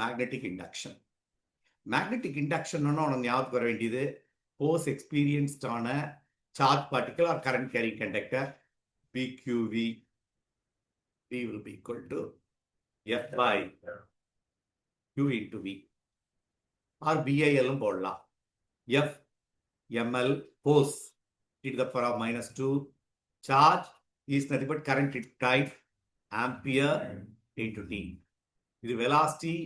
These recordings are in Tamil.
Magnetic induction. மேக்னெட்டிக் இண்டக்ஷன் உனக்கு ஞாபகத்துக்கு வர வேண்டியது போஸ் எக்ஸ்பீரியன்ஸ்டான charge particle or current carrying conductor PQV V will be equal to F by Q into V or BIL போடலாம். F ml force e to the power of minus 2 charge is nothing but current type ampere into T. இது velocity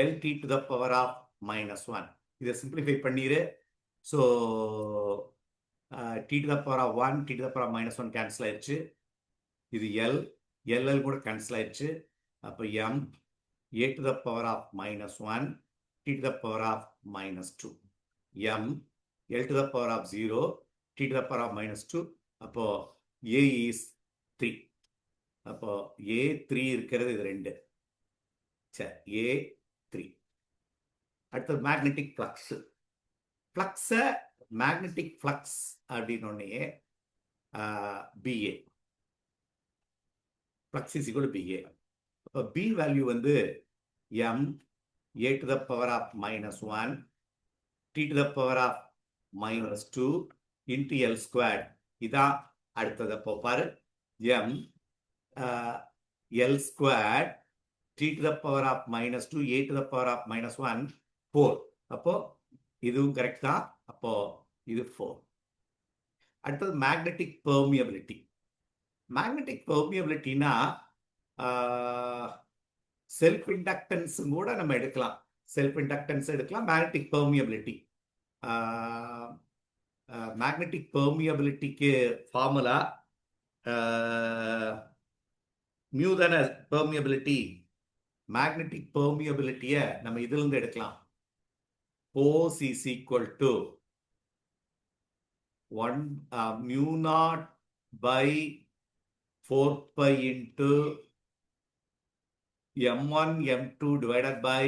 LT to the power of minus 1. இதை simplify பண்ணிரு. So T to the power of 1, T to the power of minus 1 cancel ஆயிடுச்சு. இது L, LL கூட cancel ஆயிடுச்சு. அப்போ M A to the power of minus 1, T to the power of minus 2. M L to the power of 0, T to the power of minus 2. அப்போ A is 3. அப்போ A 3 இருக்கிறது இது 2. சரி, A 3. அடுத்தது மேக்னெட்டிக் ஃப்ளக்ஸ். ஃப்ளக்ஸை மேக்னெட்டிக் ஃப்ளக்ஸ் அப்படின்னோடனே BA. Flux is equal to BA. அப்போ B வேல்யூ வந்து M A to the power of minus 1, T to the power of minus 2 into L squared. இதான் அடுத்தது. அப்போ பாரு, M L squared T to the power of minus 2 A to the power of minus 1 4. அப்போ இதுவும் கரெக்ட் தான். அப்போ இது 4. அடுத்தது மேக்னெட்டிக் பெர்மியபிலிட்டி. மேக்னெட்டிக் பெர்மியபிலிட்டினா செல்ஃப் இண்டக்டன்ஸ் கூட நம்ம எடுக்கலாம். செல்ஃப் இண்டக்டன்ஸ் எடுக்கலாம். Magnetic permeability. மேக்னெட்டிக் பெர்மியபிலிட்டிக்கு ஃபார்முலா மியூ தானே பெர்மியபிலிட்டி. மேக்னெட்டிக் பெர்மியபிலிட்டியை நம்ம இதிலிருந்து எடுக்கலாம். Force is equal to 1 mu naught by 4 pi into M1 M2 divided by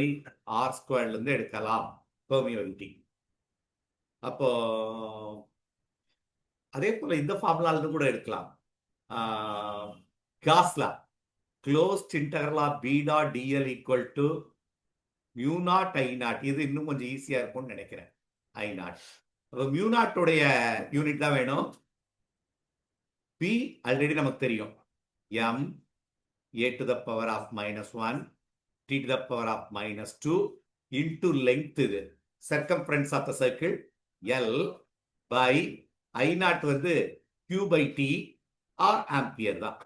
R squared இருந்து எடுக்கலாம் பெர்மியபிலிட்டி. அப்போ அதே போல இந்த ஃபார்முலால இருந்து கூட எடுக்கலாம். காஸ்லா closed integral of B dot dl equal to mu naught I naught. இது இன்னும் கொஞ்சம் ஈஸியா இருக்கும்னு நினைக்கிறேன். I naught. அப்போ mu naught உடைய யூனிட் தான் வேணும். P ஆல்ரெடி நமக்கு தெரியும். M A to the power of minus 1, T to the power of minus 2 into length இது circumference of the circle L by I naught வந்து Q by T or ampere தான்.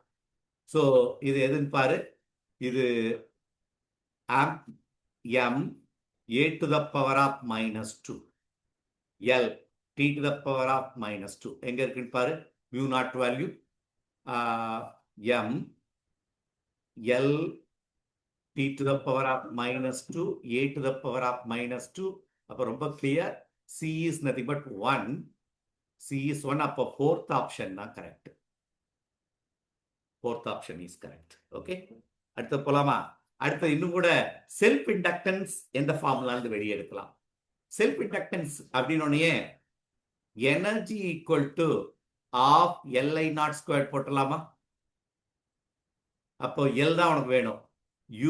ஸோ இது எதுன்னு பாரு. இது M A to the power of minus 2 L T to the power of minus 2 எங்க இருக்குன்னு பாரு. mu naught value M L T to the power of minus 2 A to the power of minus 2. அப்போ ரொம்ப clear. C is nothing but 1. C is 1. அப்போ fourth option தான் correct. fourth option is correct. Okay, அடுத்து போலாமா? அடுத்து இன்னும் கூட செல்ஃப் இண்டக்டன்ஸ் எந்த ஃபார்முலா இருந்து வெளியே எடுக்கலாம். செல்ஃப் இண்டக்டன்ஸ் அப்படின்னோடனே energy equal to half LI naught square போட்டலாமா? அப்போ L தான் உனக்கு வேணும்.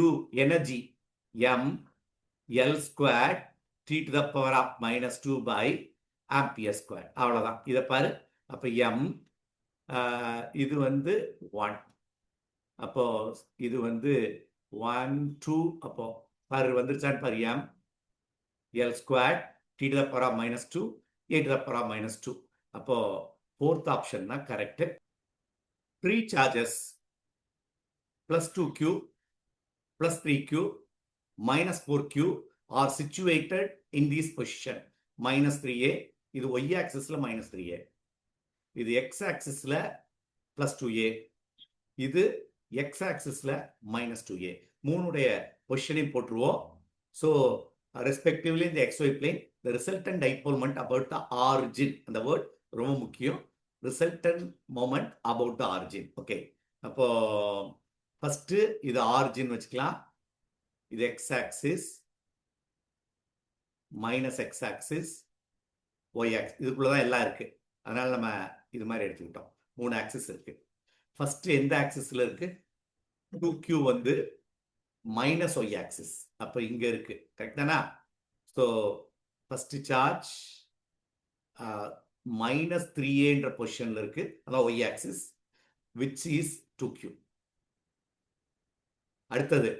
U energy M L square T to the power of minus 2 by ampere square. அவ்வளோதான். இதை பாரு. அப்போ M இது வந்து 1. அப்போ இது வந்து 1 2. அப்போ பாரு வந்துருச்சான்னு பாரு. M L squared T to the power of minus 2 A to the power of minus 2. அப்போ fourth option தான் correct. Free charges plus 2Q plus 3Q minus 4Q are situated in this position. minus 3A. இது y axisல minus 3A. இது x axisல plus 2A. இது x axisல minus 2A. மூணுடைய பொசிஷனையும் போட்டுருவோம். ஸோ ரெஸ்பெக்டிவ்லி இந்த xy plane the resultant dipole moment about the origin. அந்த வேர்ட் ரொம்ப முக்கியம். resultant moment about the origin. Okay, அப்போ ஃபர்ஸ்ட் இது ஆரிஜின் வச்சுக்கலாம். இது x axis minus x axis y axis. இதுக்குள்ளதான் எல்லாம் இருக்கு. அதனால நம்ம இது மாதிரி எடுத்துக்கிட்டோம். 3 ஆக்சிஸ் இருக்கு. ஃபர்ஸ்ட் எந்த ஆக்சிஸ்ல இருக்கு? 2Q வந்து minus y axis. அப்ப இங்க இருக்கு. கரெக்ட் தானா? So first charge minus 3a என்ற பொசிஷன்ல இருக்கு. அதான் y axis which is 2q. அடுத்தது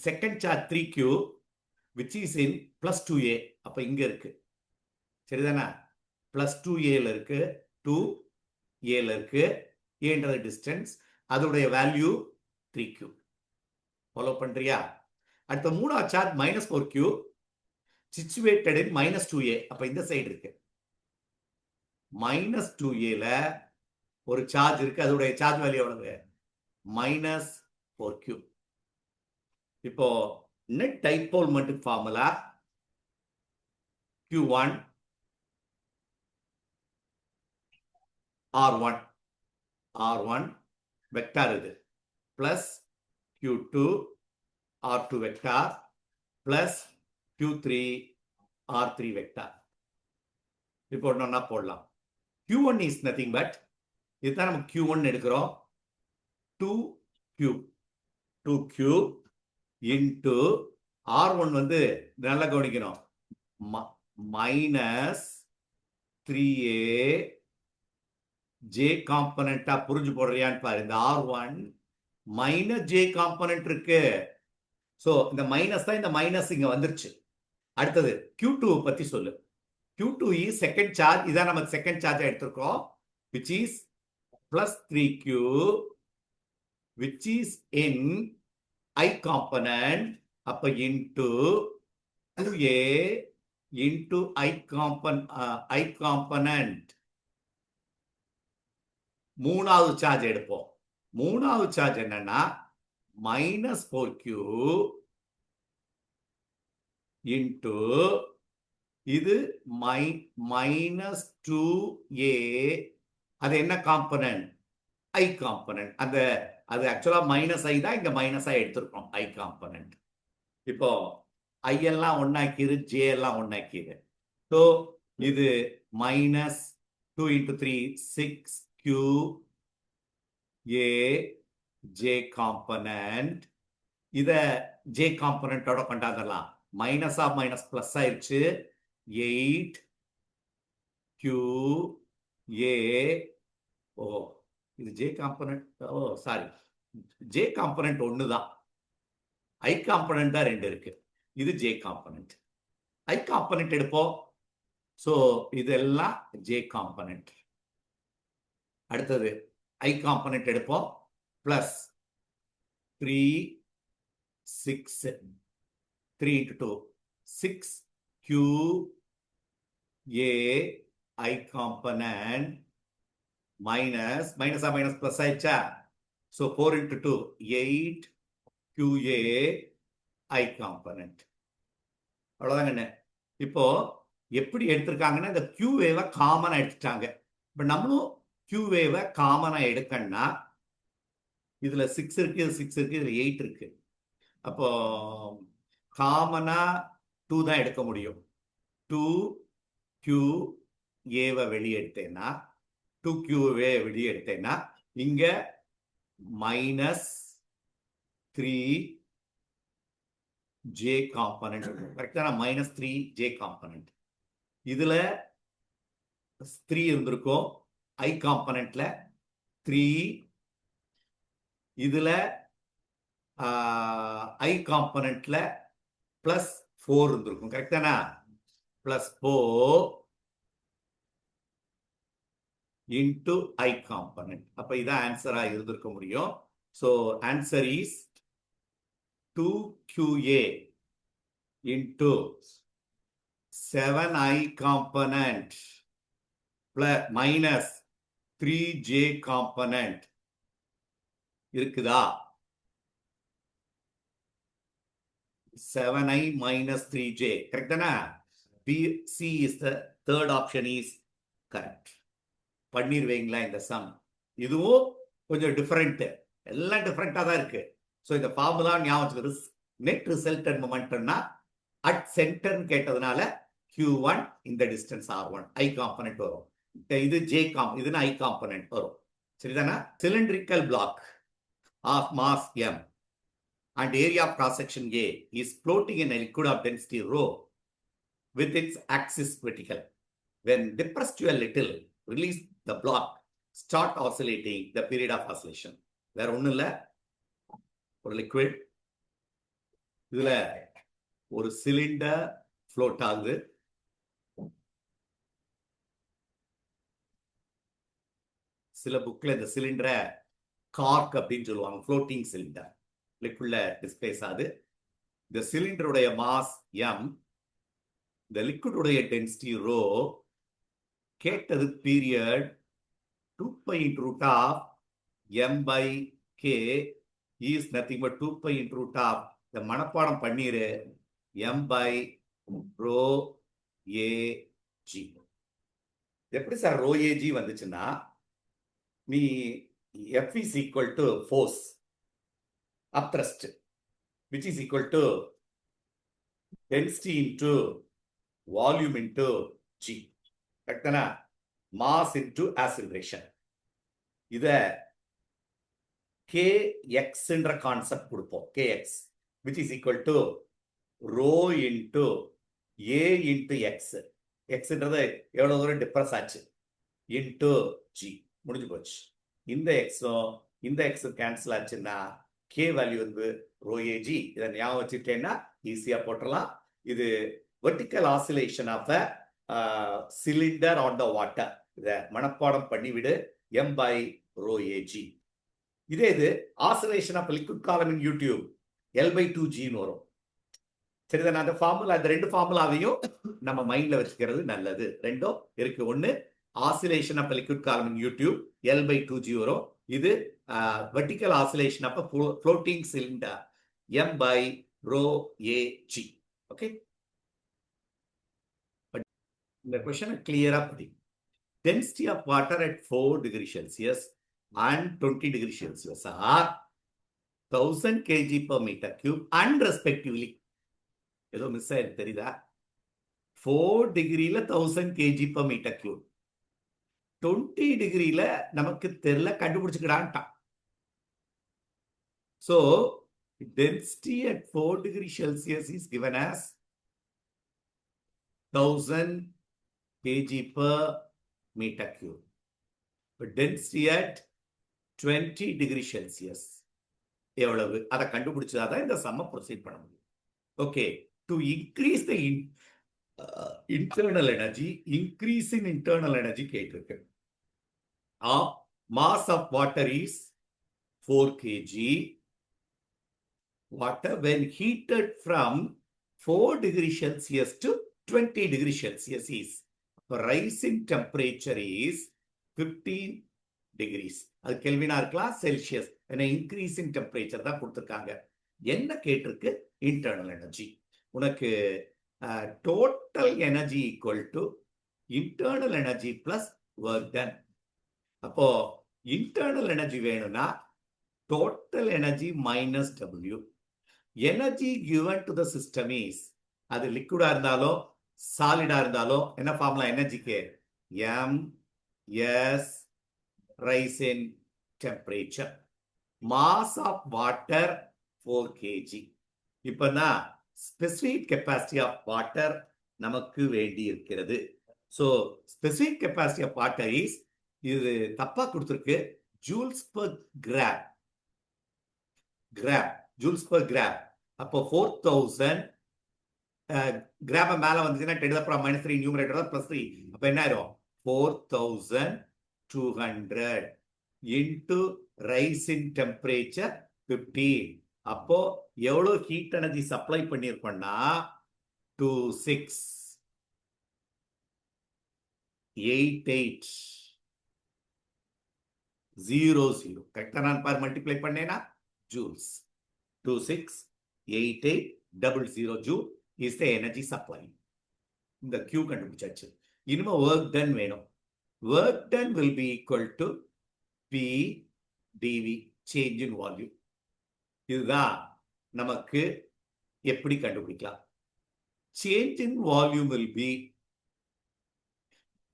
second charge 3q which is in plus 2a. அப்ப இங்க இருக்கு. சரிதானா? plus 2a ல இருக்கு, 2a ல இருக்கு. a என்றது டிஸ்டன்ஸ், அதோடைய வேல்யூ 3q. ஃபாலோ பண்றியா? அடுத்த மூணாவது charge minus 4q situated in minus 2a. அப்ப இந்த சைடு இருக்கு. minus 2a ல ஒரு சார்ஜ் இருக்கு, அதோடைய சார்ஜ் வேல்யூ எவ்வளவு? minus 4q. இப்போ net dipole moment formula q1 r1 r1 vector இது plus q2 r2 vector plus q3 r3 vector. இப்போ ஒண்ணா போடலாம். q1 is nothing but இதுதான் நம்ம q1 எடுக்கிறோம். 2q into r1 வந்து நல்லா கவனிக்கணும், மைனஸ் 3a j காம்பனண்டா புரிஞ்சு போடுறியான்னு பாரு. இந்த r1 மைனஸ் j காம்பனண்ட் இருக்கு. சோ இந்த மைனஸ் தான், இந்த மைனஸ் இங்க வந்துருச்சு. அடுத்தது q2 பத்தி சொல்லு. q2 is second charge. இதான் நம்ம செகண்ட் சார்ஜ் எடுத்திருக்கோம், which is plus 3q which is in I component. அப்ப into 2a into I component. மூணாவது சார்ஜ் எடுப்போம். மூணாவது சார்ஜ் என்னன்னா minus 4q into இது minus 2a. அது என்ன காம்பனன்ட்? I component. அது ஆக்சுவலா மைனஸ் ஐ தான், இங்க மைனஸ் ஐ எடுத்திருக்கோம், I காம்பனன்ட். இப்போ ஐ எல்லாம் ஒன்னாக்கிது, ஜே எல்லாம் ஒன்னாக்கிது. ஸோ இது minus 2 into 3 6q a j component. இத j காம்பனன்ட்டோட கொண்டாடலாம். மைனஸ் ஆஃப் மைனஸ் பிளஸ் ஆயிடுச்சு. 8q a. ஓ இது j காம்பனன்ட். ஓ சாரி, j காம்பனன்ட் ஒன்று தான், I காம்பனன்ட் தான் ரெண்டு இருக்கு. இது j காம்பனன்ட். I காம்பனன்ட் எடுப்போம். ஸோ இதெல்லாம் j காம்பனன்ட். அடுத்தது I காம்பனன்ட் எடுப்போம். Plus 3 6 3 into 2 6q a I component minus minus ஆ minus plus ஆயிடுச்சா? so 4 into 2 8qa I component. அவ்வளவுதாங்க. இப்போ எப்படி எடுத்திருக்காங்கன்னா இந்த q வேவை காமனா எடுத்துட்டாங்க. இப்ப நம்மளும் q வேவை காமனா எடுக்கணும்னா இதுல 6 இருக்கு, இது 6 இருக்கு, இதுல 8 இருக்கு. அப்போ காமனா 2 தான் எடுக்க முடியும். 2q ஏவை வெளியே எடுத்தேன்னா 2q வெளியே எடுத்தேன்னா இங்க மைனஸ் 3j காம்பனன்ட். கரெக்டா? Minus 3j component. இதுல 3 இருந்திருக்கும் I காம்பனன்ட்ல 3. இதுல I காம்பனன்ட்ல பிளஸ் 4 இருந்திருக்கும். கரெக்டானா? Plus 4 into I component. அப்ப இதான் ஆன்சரா இருந்திருக்க முடியும். So answer is 2qa into 7I component plus minus 3j component இருக்குதா? 7I minus 3j. கரெக்டானா? B, C is the third option is correct. பண்ணிடுவீங்களா இந்த சம்? இதுவும் கொஞ்சம் டிஃபரெண்ட், எல்லாம் டிஃபரெண்டா தான் இருக்கு. ஸோ இந்த ஃபார்முலா ஞாபகம். நெட் ரிசல்டன்ட் மொமெண்ட்னா அட் சென்டர் கேட்டதுனால q1 இந்த டிஸ்டன்ஸ் r1 I காம்பனன்ட் வரும். இது j இதுனா I காம்பனன்ட் வரும். சரிதானா? Cylindrical block of mass m and area of cross section A is floating in a liquid of density rho with its axis vertical. When depressed to a little, release the block, start oscillating the period of oscillation. வேற ஒண்ணும் இல்ல, ஒரு லிக்விட், இதுல ஒரு சிலிண்டர் ஃப்ளோட் ஆகுது. சில புக்ல இந்த சிலிண்டரை கார்க் அப்படின்னு சொல்லுவாங்க, ஃப்ளோட்டிங் சிலிண்டர். லிக்விட்ல டிஸ்பிளேஸ் ஆகுது. இந்த சிலிண்டருடைய மாஸ் m, இந்த லிக்விடுடைய டென்சிட்டி ரோ. கேட்டது period 2 pi into root of m by k is nothing but 2 pi into root of, இந்த மனப்பாடம் பண்ணிரு, m by rho a g. எப்படி சார் rho a g வந்துச்சுன்னா, நீ F is equal to force upthrust, which is equal to density into volume into g. கரெக்டானா? mass into acceleration. இத kx என்ற கான்செப்ட் கொடுப்போம். kx which is equal to rho into a into x. xன்றது எவ்வளவு தூரம் டிஃபரன்ஸ் ஆச்சு into g. முடிஞ்சு போச்சு. இந்த எக்ஸும் இந்த எக்ஸும் கேன்சல் ஆச்சுன்னா k வேல்யூ வந்து rho ag. இதை ஞாபகம் வச்சுட்டேன்னா ஈஸியா போட்டுடலாம். இது vertical oscillation of cylinder on the water. இதை மனப்பாடம் பண்ணிவிடு, m by rho ag. இதே இது ஆசிலேஷன் ஆஃப் லிக்விட் காலம் in YouTube L by 2g வரும். சரிதான்? அந்த ஃபார்முலா, இந்த ரெண்டு ஃபார்முலாவையும் நம்ம மைண்ட்ல வச்சுக்கிறது நல்லது. ரெண்டும் இருக்கு. ஒன்னு oscillation of a liquid column in YouTube L by 2g வரும். இது vertical oscillation of a floating cylinder m by rho ag. Okay, இந்த கொஸ்டினை கிளியரா படி. density of water at 4 degrees Celsius and 20 degrees Celsius are 1000 kg per meter cube and respectively. ஏதோ மிஸ் ஆயிருக்கு தெரியுதா? 4 டிகிரில 1000 kg per meter cube, 20 டிகிரில நமக்கு தெரியல, கண்டுபிடிச்சுக்கிடான்ட்டான். So density at 4 degrees Celsius is given as 1000 kg per meter cube. But density at 20 degrees Celsius எவ்வளவு, அதை கண்டுபிடிச்சதான் இந்த சம்ம ப்ரொசீட் பண்ண முடியும். Okay, to increase the internal energy, increase in internal energy கேட்டிருக்கு. Mass of water is 4 kg. Water when heated from 4 degrees Celsius to 20 degrees Celsius is, rise in temperature is 15 degrees. அது கெல்வினா இருக்கலாம், செல்சியஸ். ஏன்னா இன்க்ரீஸ் இன் டெம்பரேச்சர் தான் கொடுத்துருக்காங்க. என்ன கேட்டிருக்கு? Internal energy. உனக்கு total energy equal to internal energy plus work done. அப்போ இன்டர்னல் எனர்ஜி வேணும்னா total energy minus W. Energy given to the system is, அது லிக்விடா இருந்தாலும் சாலிடா இருந்தாலும் என்ன ஃபார்முலா எனர்ஜிக்கு? M S rise in temperature. Mass of water 4 kg. இப்பதான் ஸ்பெசிபிக் கெப்பாசிட்டி ஆஃப் வாட்டர் நமக்கு வேண்டி இருக்கிறது. So specific capacity of water is, இது தப்பா கொடுத்துருக்கு, joules per gram. Joules per gram. அப்போ 4000 கிராம மேல வந்துச்சுன்னா 10⁻³ நியூமரேட்டர் +3. அப்ப என்ன ஆயிரும்? 4200 இன்டு ரைஸ் இன் டெம்பரேச்சர் 15. அப்போ எவ்வளவு ஹீட் எனர்ஜி சப்ளை பண்ணிருக்கோம்னா 268800. கரெக்டா நான் பார் மல்டிப்ளை பண்ணேனா joules. 268800 joule is the energy supply. இந்த Q கண்டுபிடிச்சாச்சு. இனிமே ஒர்க் டன் வேணும். Work done will be equal to P dV, change in volume. இதுதான் நமக்கு எப்படி கண்டுபிடிக்கலாம்? Change in volume will be,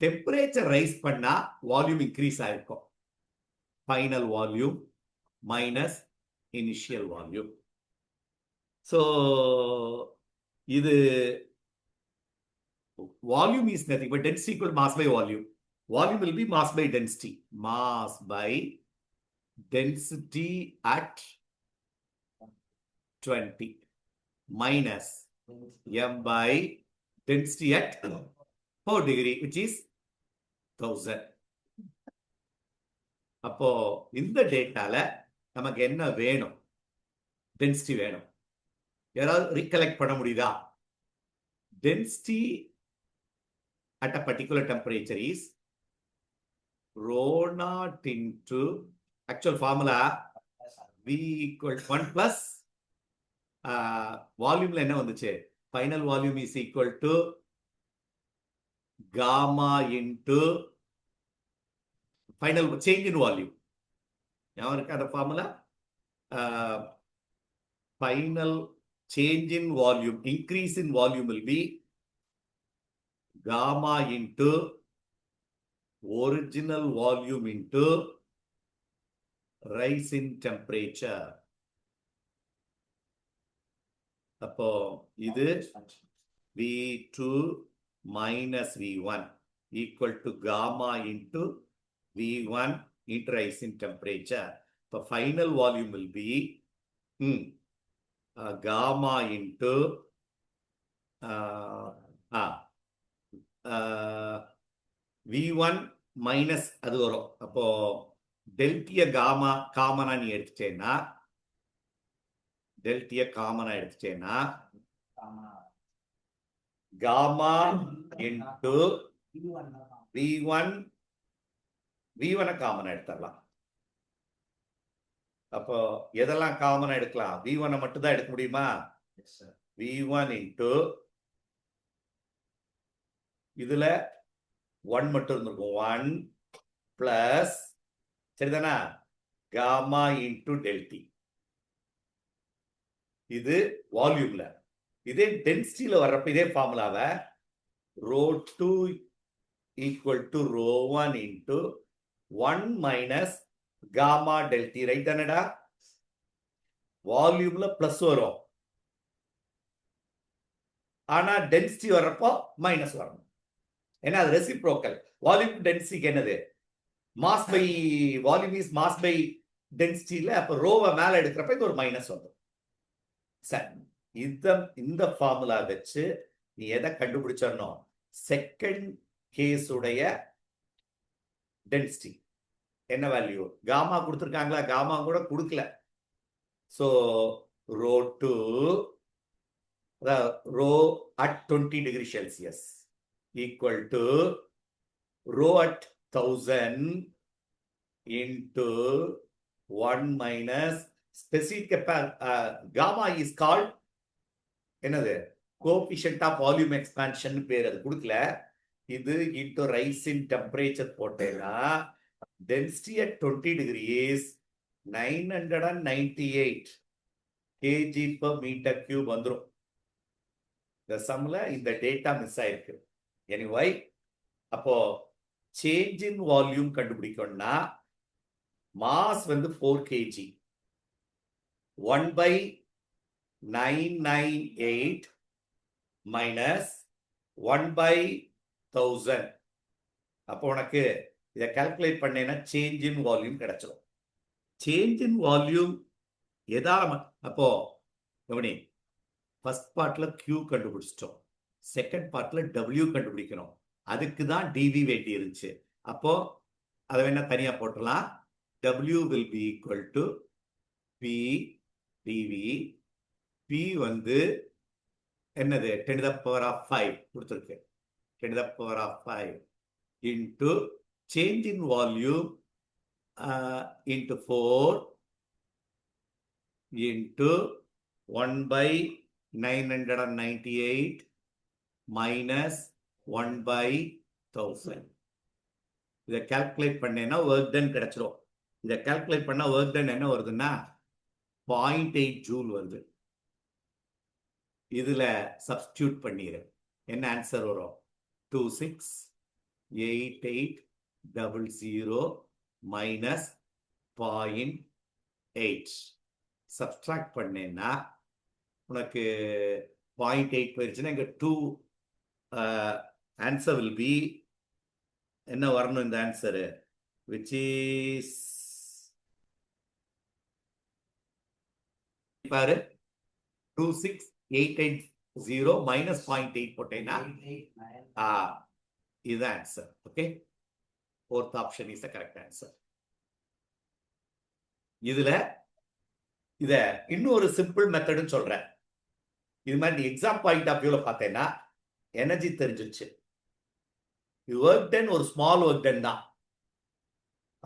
temperature rise பண்ணா வால்யூம் இன்க்ரீஸ் ஆயிருக்கும். Final volume minus initial volume. So இது volume is nothing but density equal mass by volume. Volume will be mass by density. Mass by density at 20 minus m by density at 4 degree, which is 1000. அப்போ இந்த டேட்டால நமக்கு என்ன வேணும்? டென்சிட்டி வேணும். யாராவது ரீகலெக்ட் பண்ண முடியுதா? Density at a particular temperature is rho naught into actual formula V equal to 1 plus volume என்ன வந்துச்சு? Final volume is equal to gamma into final change in volume. ஞாபகம் இருக்கா அந்த formula? Final change in volume, increase in volume will be gamma into original volume into rise in temperature. அப்போ இது V2 minus V1 equal to gamma into V1 into rise in temperature. So final volume will be gamma into V1 minus அது வரும். அப்போ டெல்டிய காமா காமனா நீ எடுத்துட்டேன்னா gamma into V1 காமனா எடுத்துடலாம். அப்போ எதெல்லாம் காமனா எடுக்கலாம்? V1 மட்டும் தான் எடுக்க முடியுமா? V1 into இதுல 1 மட்டும் இருந்திருக்கும். 1 plus சரிதானா? gamma into delta. இது வால்யூம்ல. இதே டென்சிட்டியில வர்றப்ப இதே ஃபார்முலாவை ρ2 equal to ρ1 into 1 minus gamma delta, right தானடா? வால்யூம்ல பிளஸ் வரும், ஆனா டென்சிட்டி வர்றப்போ மைனஸ் வரணும். ஏன்னா அது ரெசிப்ரோக்கல். வால்யூம் டென்சிட்டிக்கு என்னது? Mass by volume is mass by டென்சிட்டியில. அப்ப ரோவை மேல எடுக்கிறப்ப இது ஒரு மைனஸ் வரும். சரி, இந்த ஃபார்முலா வச்சு நீ எதை கண்டுபிடிச்சணும்? செகண்ட் கேஸ் உடைய டென்சிட்டி என்ன வேல்யூ? காமா கொடுத்துருக்காங்களா? காமா கூட கொடுக்கல. So ρ2 rho at 20 degree Celsius equal to rho at 1000 into 1 minus specific gamma is called என்னது? coefficient of volume expansion பேர். அது கொடுக்கல. இது into rise in temperature போட்டேன்னா density at 20 degrees 998 kg per meter cube வந்துரும். இந்த சம்ல இந்த டேட்டா மிஸ் ஆயிருக்கு. எனிவே அப்போ சேஞ்ச் இன் வால்யூம் கண்டுபிடிக்கணும்னா மாஸ் வந்து 4 kg 1 by 998 மைனஸ் 1 by 1000. அப்போ உனக்கு இதை கால்குலேட் பண்ணேன்னா சேஞ்ச் இன் வால்யூம் கிடைச்சிடும். சேஞ்ச் இன் வால்யூம் எதால அப்போ கவனி, ஃபர்ஸ்ட் பார்ட்ல Q கண்டுபிடிச்சிட்டோம், செகண்ட் பார்ட்ல W கண்டுபிடிக்கணும். அதுக்கு தான் dV வேண்டி இருந்துச்சு. அப்போ அதை வேணா தனியா போட்டுடலாம். W will be equal to P dV. P வந்து என்னது? 10 to the power of 5 கொடுத்துருக்கு. 10 to the power of 5 into change in volume into 4 into 1 by 998 minus 1 by 1000. இதை கால்குலேட் பண்ணேன்னா ஒர்க் டன் கிடைச்சிடும். இதை கால்குலேட் பண்ணா ஒர்க் டன் என்ன வருதுன்னா 0.8 ஜூல் வருது. இதுல சப்ஸ்டியூட் பண்ணிடு. என்ன ஆன்சர் வரும்? 268800 minus 0.8. சப்ஸ்ட்ராக்ட் பண்ணேன்னா உனக்கு 0.8 போயிருச்சுன்னா இங்க 2 ஆன்சர் வில் பி என்ன வரணும் இந்த ஆன்சரு which is பாரு 26880 minus 0.8 போட்டேன்னா இது answer. Okay, fourth option is the correct answer. இதுல இத இன்னொரு சிம்பிள் மெத்தட்னு சொல்றேன். இது மாதிரி எக்ஸாம் பாயிண்ட் ஆஃப் வியூல பார்த்தேன்னா எனர்ஜி தெரிஞ்சிருச்சு. ஒர்க் டன் ஒரு ஸ்மால் ஒர்க் டன் தான்.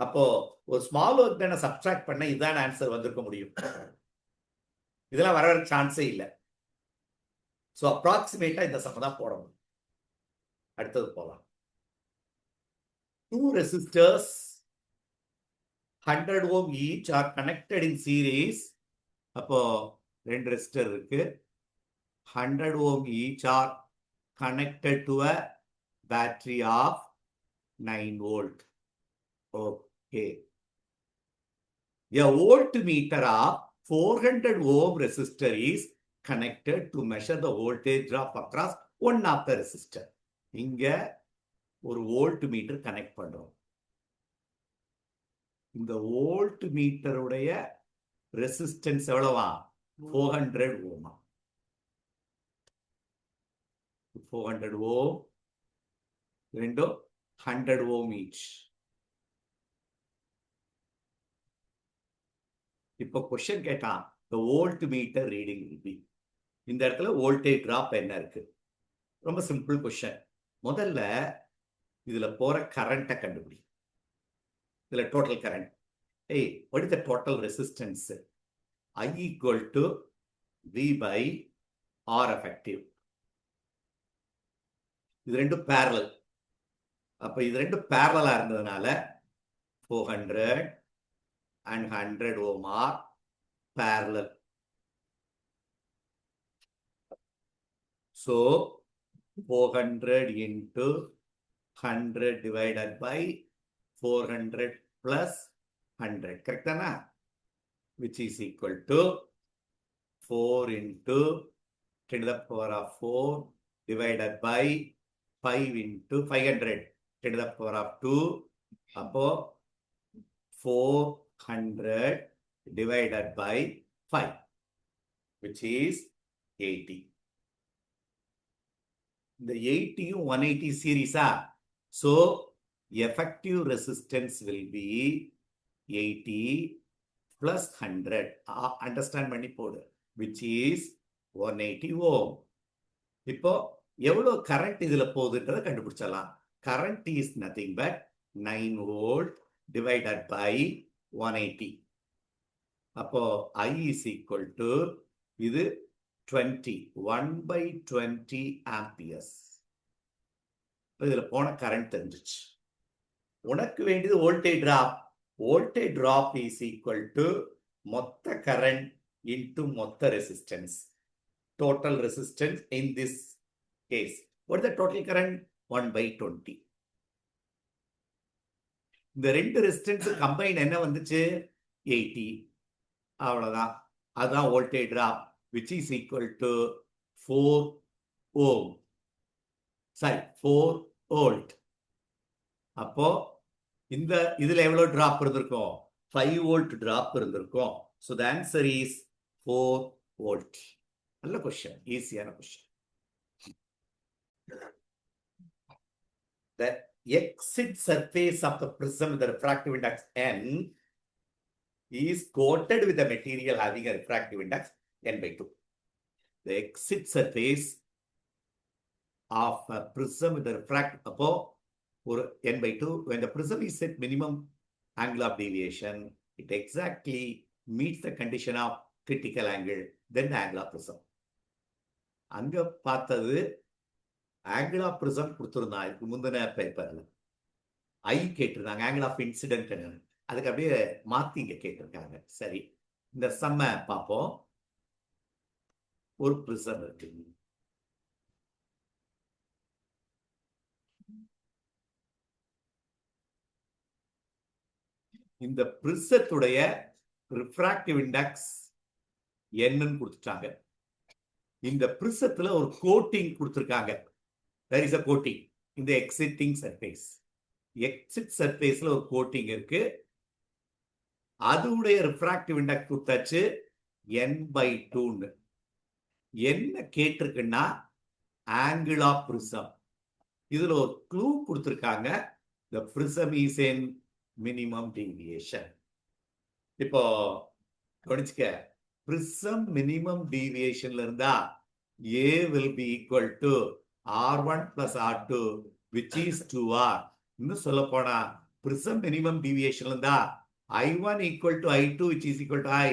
அப்போ ஒரு ஸ்மால் ஒர்க் டனை சப்ட்ராக்ட் பண்ண இதான் ஆன்சர் வந்திருக்க முடியும். இதெல்லாம் வர சான்ஸே இல்லை. ஸோ அப்ராக்சிமேட்டா இந்த சம்ம தான் போட முடியும். அடுத்தது போகலாம். 2 resistors 100 ohm each are connected in series. அப்போ 2 ரெசிஸ்டர் இருக்கு. 100 ohm each are connected to a battery of 9 volt. Okay. A voltmeter of 400 ohm resistor is connected to measure the voltage drop across one of the resistor. இங்க ஒரு வோல்ட் மீட்டர் கனெக்ட் பண்றோம். இந்த வோல்ட் மீட்டருடைய ரெசிஸ்டன்ஸ் எவ்வளவா? 400 ஓம். 400 ஓம், ரெண்டும் 100 ஓம் ஈச். இப்போ கொஸ்டின் கேட்டான், the voltmeter reading will be. இந்த இடத்துல வோல்டேஜ் டிராப் என்ன இருக்கு? ரொம்ப சிம்பிள் கொஸ்டின். முதல்ல இதுல போற கரண்ட்டை கண்டுபிடி. இதுல total current. what is the total resistance? I equal to V by R effective. இது ரெண்டும் parallel. அப்ப இது ரெண்டும் parallel இருந்ததுனால 400 and 100 ohm are parallel. So 400 into 100 divided by 400 plus 100. Correct? Which is equal to 4 into 10 to the power of 4 divided by 5 into 500 10 to the power of 2. அப்போ 400 divided by 5, which is 80. The 80 180 series are. So effective resistance will be 80 plus 100. Understand பண்ணி போடு. Which is 180 ohm. இப்போ எவ்வளவு கரண்ட் இதுல போகுதுன்றத கண்டுபிடிச்சலாம். Current is nothing but 9 volt divided by 180. அப்போ I is equal to இது 20, 1 by 20 amperes. இதுல போன கரண்ட் தெரிஞ்சிச்சு. உனக்கு வேண்டியது voltage drop. Voltage drop is equal to மொத்த கரண்ட் இன்டு மொத்த resistance. Total resistance in this case. What the total current? 1 by 20. இந்த ரெண்டு ரெசிஸ்டன்ஸ் கம்பைன் என்ன வந்துச்சு? 80. அவ்வளவுதான். அதுதான் voltage drop, which is equal to 4 ohm. Sorry, 4 volt. அப்போ இந்த இதுல எவ்வளவு டிராப் இருந்திருக்கும்? 5 volt டிராப் இருந்திருக்கும். So the answer is 4 volt. நல்ல கொஸ்டின், ஈஸியான question. The exit surface of the prism with the refractive index n is coated with a material having a refractive index n by 2. The exit surface of a prism with the refractive அப்போ ஒரு n by 2. When the prism is at minimum angle of deviation, it exactly meets the condition of critical angle, then the angle of prism. அங்க பார்த்தது angle of prism கொடுத்திருந்தா. இதுக்கு முந்தின பேப்பர்ல I கேட்டிருந்தாங்க, angle of incident. அதுக்கு அப்படியே மாத்தி இங்க கேட்டிருக்காங்க. சரி, இந்த சம்ம பார்ப்போம். ஒரு பிரிசம் இருக்கு. இந்த பிரிசத்துடைய ரிஃப்ராக்டிவ் இண்டெக்ஸ் என்னன்னு கொடுத்துட்டாங்க. இந்த பிரிசத்துல ஒரு கோட்டிங் கொடுத்திருக்காங்க. there is a coating in the exiting surface. Exit சர்ஃபேஸ்ல ஒரு கோட்டிங் இருக்கு. அதுடைய ரிஃப்ராக்டிவ் இண்டெக்ஸ் கொடுத்தாச்சு n/2. என்ன கேட்டிருக்குன்னா ஆங்கிள் ஆஃப் பிரிசம். இதுல ஒரு க்ளூ கொடுத்திருக்காங்க. the prism is in minimum deviation. இப்போ கவனிச்சுக்க, பிரிசம் மினிமம் டீவியேஷன்ல இருந்தா A will be equal to R1 plus R2 which is 2R. இன்னும் சொல்ல போனா பிரிசம் மினிமம் டீவியேஷன்ல இருந்தா I1 equal to I2 which is equal to I.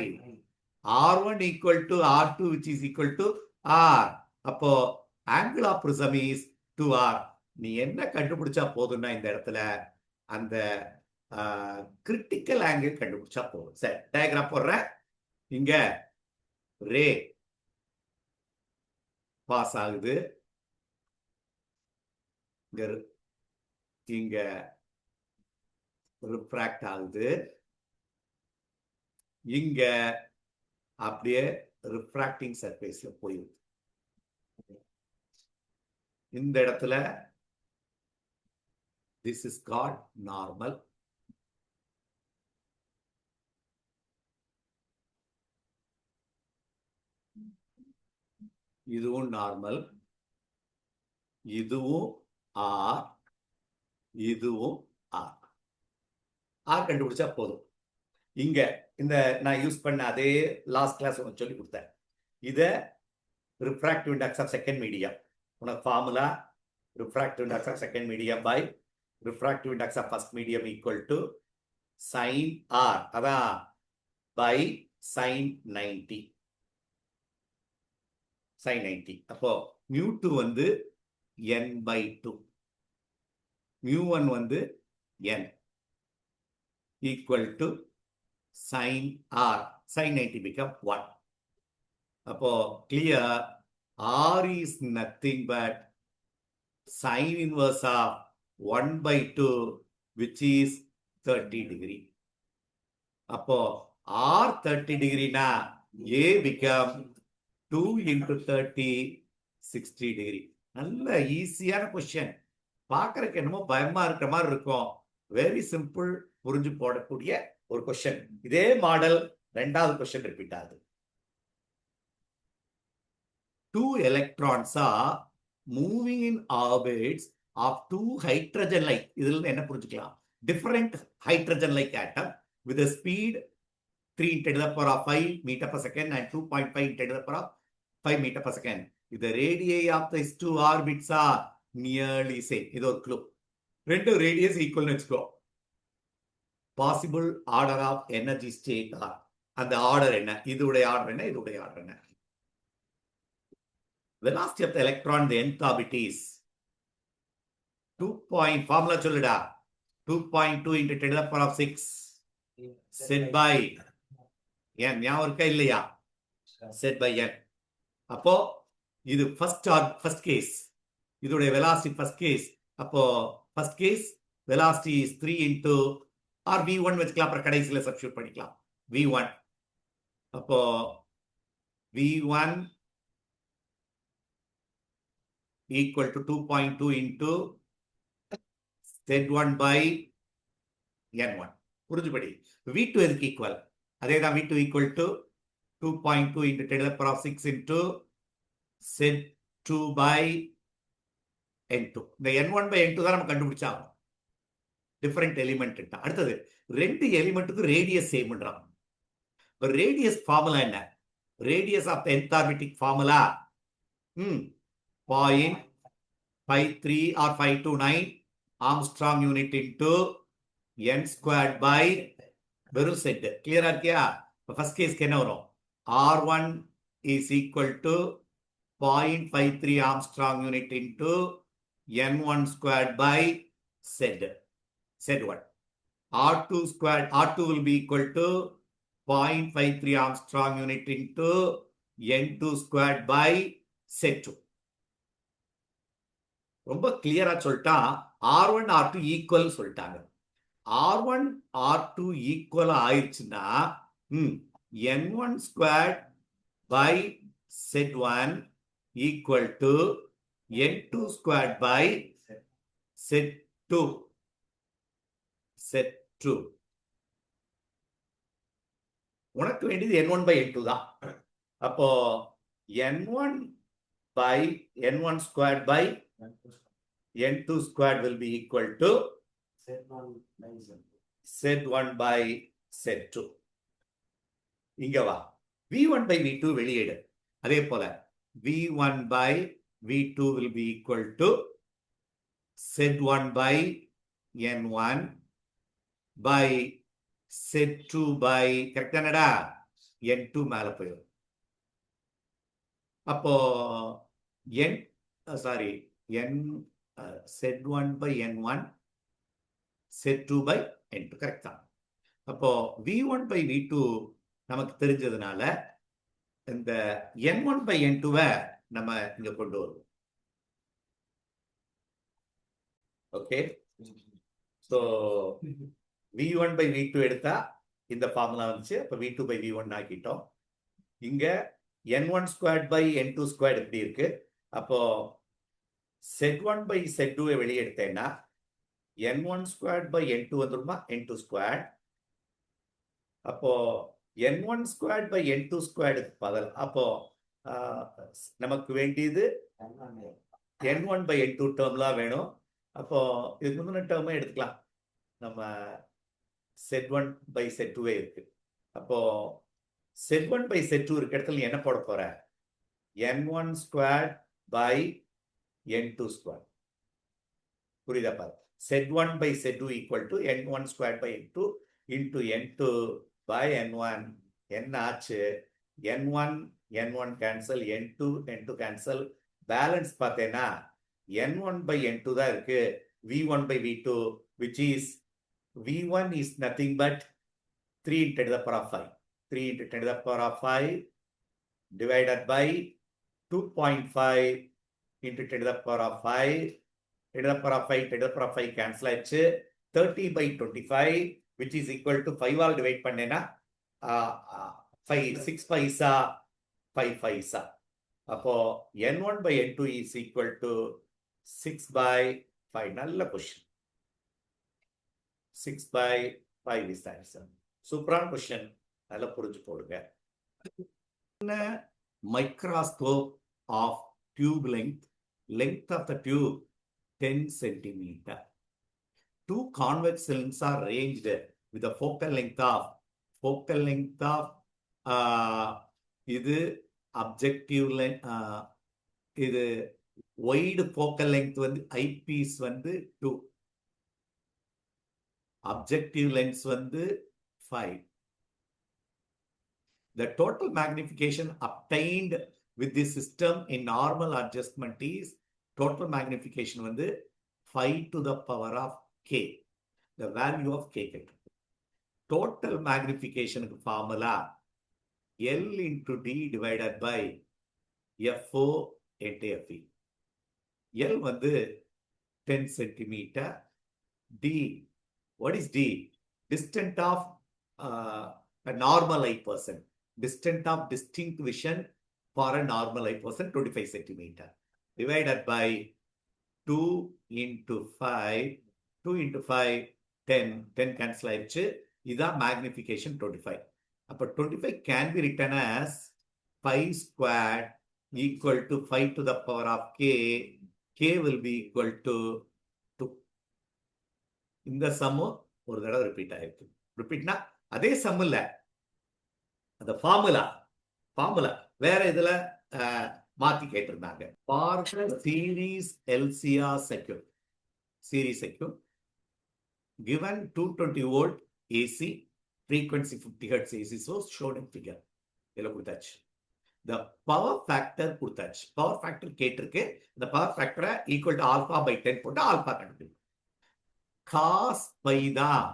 R1 equal to R2 which is equal to R. அப்போ angle of prism is 2R. நீ என்ன கண்டுபிடிச்சா போதும்னா இந்த இடத்துல அந்த கிரிட்டிக்கல் ஆங்கிள் கண்டுபிடிச்சா போதும். சரி, டயக்ராம் போடுறேன். இங்க ரே பாஸ் ஆகுது, இங்க ரிஃப்ராக்ட் ஆகுது, இங்க அப்படியே ரிஃப்ராக்டிங் சர்ஃபேஸ்ல போயிடுது. இந்த இடத்துல this is called normal. இதுவும் நார்மல், இதுவும் ஆர், இதுவும் ஆர். ஆர் கண்டுபிடிச்சா போதும். இங்க இந்த நான் யூஸ் பண்ண அதே லாஸ்ட் கிளாஸ் உனக்கு சொல்லி கொடுத்தேன். இத refractive index of second medium. உனக்கு formula refractive index of second medium by refractive index of first medium equal to sine R, அதான் பை சைன் 90. sin 90. அப்போ μ2 வந்து n/2, μ1 வந்து n equal to sin r. sin 90 become 1. அப்போ clear r is nothing but sin inverse of 1/2 which is 30 degree. அப்போ r 30 degree na a become 2 into 30 60 degree. நல்ல ஈஸியான கொஸ்டின். பார்க்கறதுக்கு என்னமோ பயமா இருக்கிற மாதிரி இருக்கும். வெரி சிம்பிள், புரிஞ்சு போடக்கூடிய ஒரு கொஸ்டின். இதே மாடல் ரெண்டாவது கொஸ்டின் ரிப்பீட் ஆகுது. 2 electrons are moving in orbits of 2 hydrogen like. இதுல என்ன புரிஞ்சுக்கலாம்? different hydrogen like atom with a speed 3 × 10⁵ meter per second and 2.5 × 10⁵ meter per second. If the radii of these two orbits are nearly same. இது ஒரு clue. ரெண்டு radius equal னு வெச்சுக்கோ. Possible order of energy state are. அந்த ஆர்டர் என்ன? இதுடைய ஆர்டர் என்ன? இதுடைய ஆர்டர் என்ன? Velocity of the electron, the nth orbit is 2. Formula சொல்லுடா. 2.2 × 10⁶ set by n. ஞாபகம் இருக்கா இல்லையா? set by n. அப்போ இது ஃபர்ஸ்ட் கேஸ். இதோடைய velocity first case. அப்போ first case velocity is 3 into or v1 வெச்சுக்கலாம். அப்புறம் கடைசியில சப்ஸ்டிட்யூட் பண்ணிக்கலாம். v1. அப்போ v1 equal to 2.2 into z1 by n1. புரிஞ்சுபடி. v2 எதுக்கு ஈக்குவல்? அதேதான், v2 equal to 2.2 into 10⁶ into z2 by n2. இந்த n1 by n2 தான் நம்ம கண்டுபிடிச்சாகும். Different element. அடுத்தது ரெண்டு எலிமெண்ட்டுக்கு ரேடியஸ் சேம் பண்றோம். ரேடியஸ் ஃபார்முலா என்ன? ரேடியஸ் ஆஃப் தி nth ஆர்பிட்டிக் formula 0.53 or 529 angstrom unit into n squared by வெறும் செட். கிளியரா இருக்கியா? ஃபர்ஸ்ட் கேஸ்க்கு என்ன வரும்? R1 is equal to 0.53 Armstrong unit into n1 squared by Z1. R2 will be equal to 0.53 Armstrong unit into n2 squared by Z2. ரொம்ப கிளியரா சொல்லிட்டா. R1 R2 ஈக்குவல் சொல்லிட்டாங்க. R1 R2 ஈக்குவல் ஆயிடுச்சுன்னா n1 squared by Z1 equal to n2 squared by Z2. Z2. உனக்கு வேண்டியது n1 by n2 தான். அப்போ n1 by n1 squared by n2 squared will be equal to Z1 by Z2. இங்க வா. V1 by V2 வெளியீடு. அதே போல V1 by V2 will be equal to Z1 by N1 by Z2 by கரெக்டானடா N2 மேல போயிடும். அப்போ Z1 by N1 Z2 by N2 correct தான். அப்போ V1 by V2 நமக்கு தெரிஞ்சதுனால இந்த N1 by N2 நம்ம இங்க கொண்டு வருவோம். Okay, so V1 by V2 எடுத்தா இந்த ஃபார்முலா வந்துச்சு. அப்போ V2 by V1 ஆக்கிட்டோம். இங்க N1 squared by N2 squared எப்படி இருக்கு? அப்போ Z1 by Z2 வெளியே எடுத்தேன்னா N1 squared by N2 வந்துருமா? N2 squared. அப்போ N1 squared by N2 squared பதில். அப்போ நமக்கு வேண்டியது N1 by N2 டேர்ம்லாம் வேணும். அப்போ இதுக்கு முந்தின டேர்மே எடுத்துக்கலாம். நம்ம Z1 by Z2 இருக்கு. அப்போ Z1 by Z2 இருக்க இடத்துல என்ன போட போற? N1 squared by N2 squared. புரியுதா பாரு? Z1 by Z2 equal to N1 squared by N2 into N2 by N1. என்ன ஆச்சு? N1 cancel, N2 cancel. Balance பார்த்தேன்னா N1 by N2 தான் இருக்கு. V1 by V2, which is V1 is nothing but 3 into 10 to the power of 5. 3 into 10 to the power of 5 divided by 2.5 into 10 to the power of 5. 10 to the power of 5, 10 to the power of 5 cancel ஆச்சு. 30 by 25, which is equal to 5 all divide பண்ணேன்னா 6 பைசா 5 பைசா. அப்போ N1 by N2 is equal to 6 by 5. நல்ல question. 6 by 5 is the answer. சூப்பரான கொஸ்டின். நல்லா புரிஞ்சு போடுங்க. Microscope of tube length of the tube 10 centimeter. Two convex cylinders are arranged with a focal length of இது objective length, இது wide focal length வந்து eyepiece வந்து 2, objective lens வந்து 5. The total magnification obtained with this system in normal adjustment is total magnification வந்து 5 to the power of k. The value of k. Total magnification formula L into D divided by FO into FE. L வந்து 10 centimeter. D, what is D? Distance of a normal eye person. Distance of distinct vision for a normal eye person 25 centimeter. Divided by 2 into 5. 2 into 5, 10. 10 cancel ஆயிடுச்சு. இதான் magnification 25. அப்போ 25 can be written as 5 squared equal to 5 to the power of k. K will be equal to 2. இந்த சம்மு ஒரு தடவை ரிப்பீட் ஆயிருக்கு. ரிப்பீட்னா அதே சம் இல்ல, அந்த ஃபார்முலா வேற இதுல மாத்தி கேட்டிருந்தாங்க. For series LCR circuit, series circuit given 220 volt AC, frequency 50 Hz AC source shown in figure. இதெல்லாம் கொடுத்தாச்சு. The power factor கொடுத்தாச்சு. பவர் ஃபேக்டர் கேட்டிருக்கு. இந்த பவர் ஃபேக்டரை ஈக்குவல் டு ஆல்பா பை 10 போட்டு ஆல்பா கண்டுபிடிக்கும். காஸ் பை தான்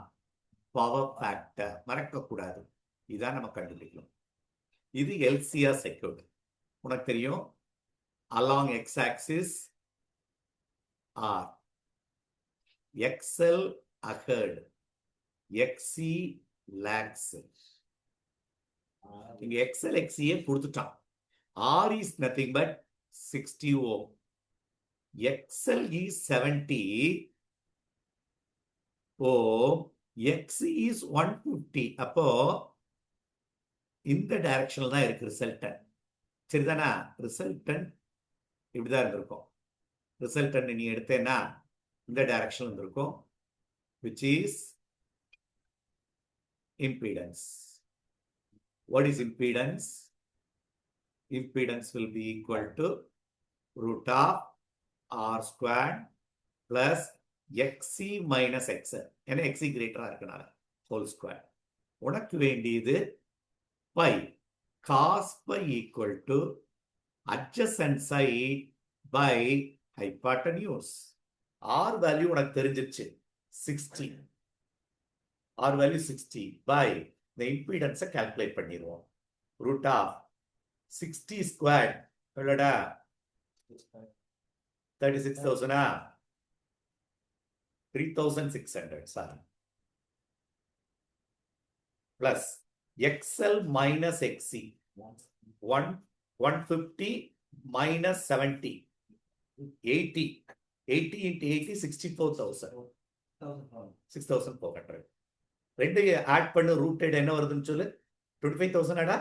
பவர் ஃபேக்டர், மறக்கக்கூடாது. இதான் நம்ம கண்டுபிடிக்கணும். இது எல்சிஆர் சர்க்யூட். உனக்கு தெரியும், along x axis R, XL ahead, XC lags. இங்க XL XC கொடுத்துட்டான். R is nothing but 60 ohm. XL is 70 ohm. X is 150. அப்போ இந்த டைரக்ஷன்ல தான் இருக்கு ரிசல்டன். சரிதானா? ரிசல்டன் இப்படிதான் இருந்திருக்கும். ரிசல்டன் நீ எடுத்தேன்னா இந்த டைரக்ஷன் இருந்திருக்கும், which is impedance. What is impedance? Impedance will be equal to root of R squared plus XC minus XL. ஏன்னா XC greater இருக்கனால whole square. உனக்கு வேண்டியது pi. Cos pi equal to adjacent side by hypotenuse. R value உனக்கு தெரிஞ்சிருச்சு 60. R value 60 by the impedance calculate பண்ணிடுவோம். root of 60 squared எவ்வளோடா? 36,000 3,600 sorry, plus XL minus XC 150 minus 70 80 into 80 64,000 6,400. ரெண்டு ஆட் பண்ணு, ரூட்டட் என்ன வருதுன்னு சொல்லு. 25,000 அடா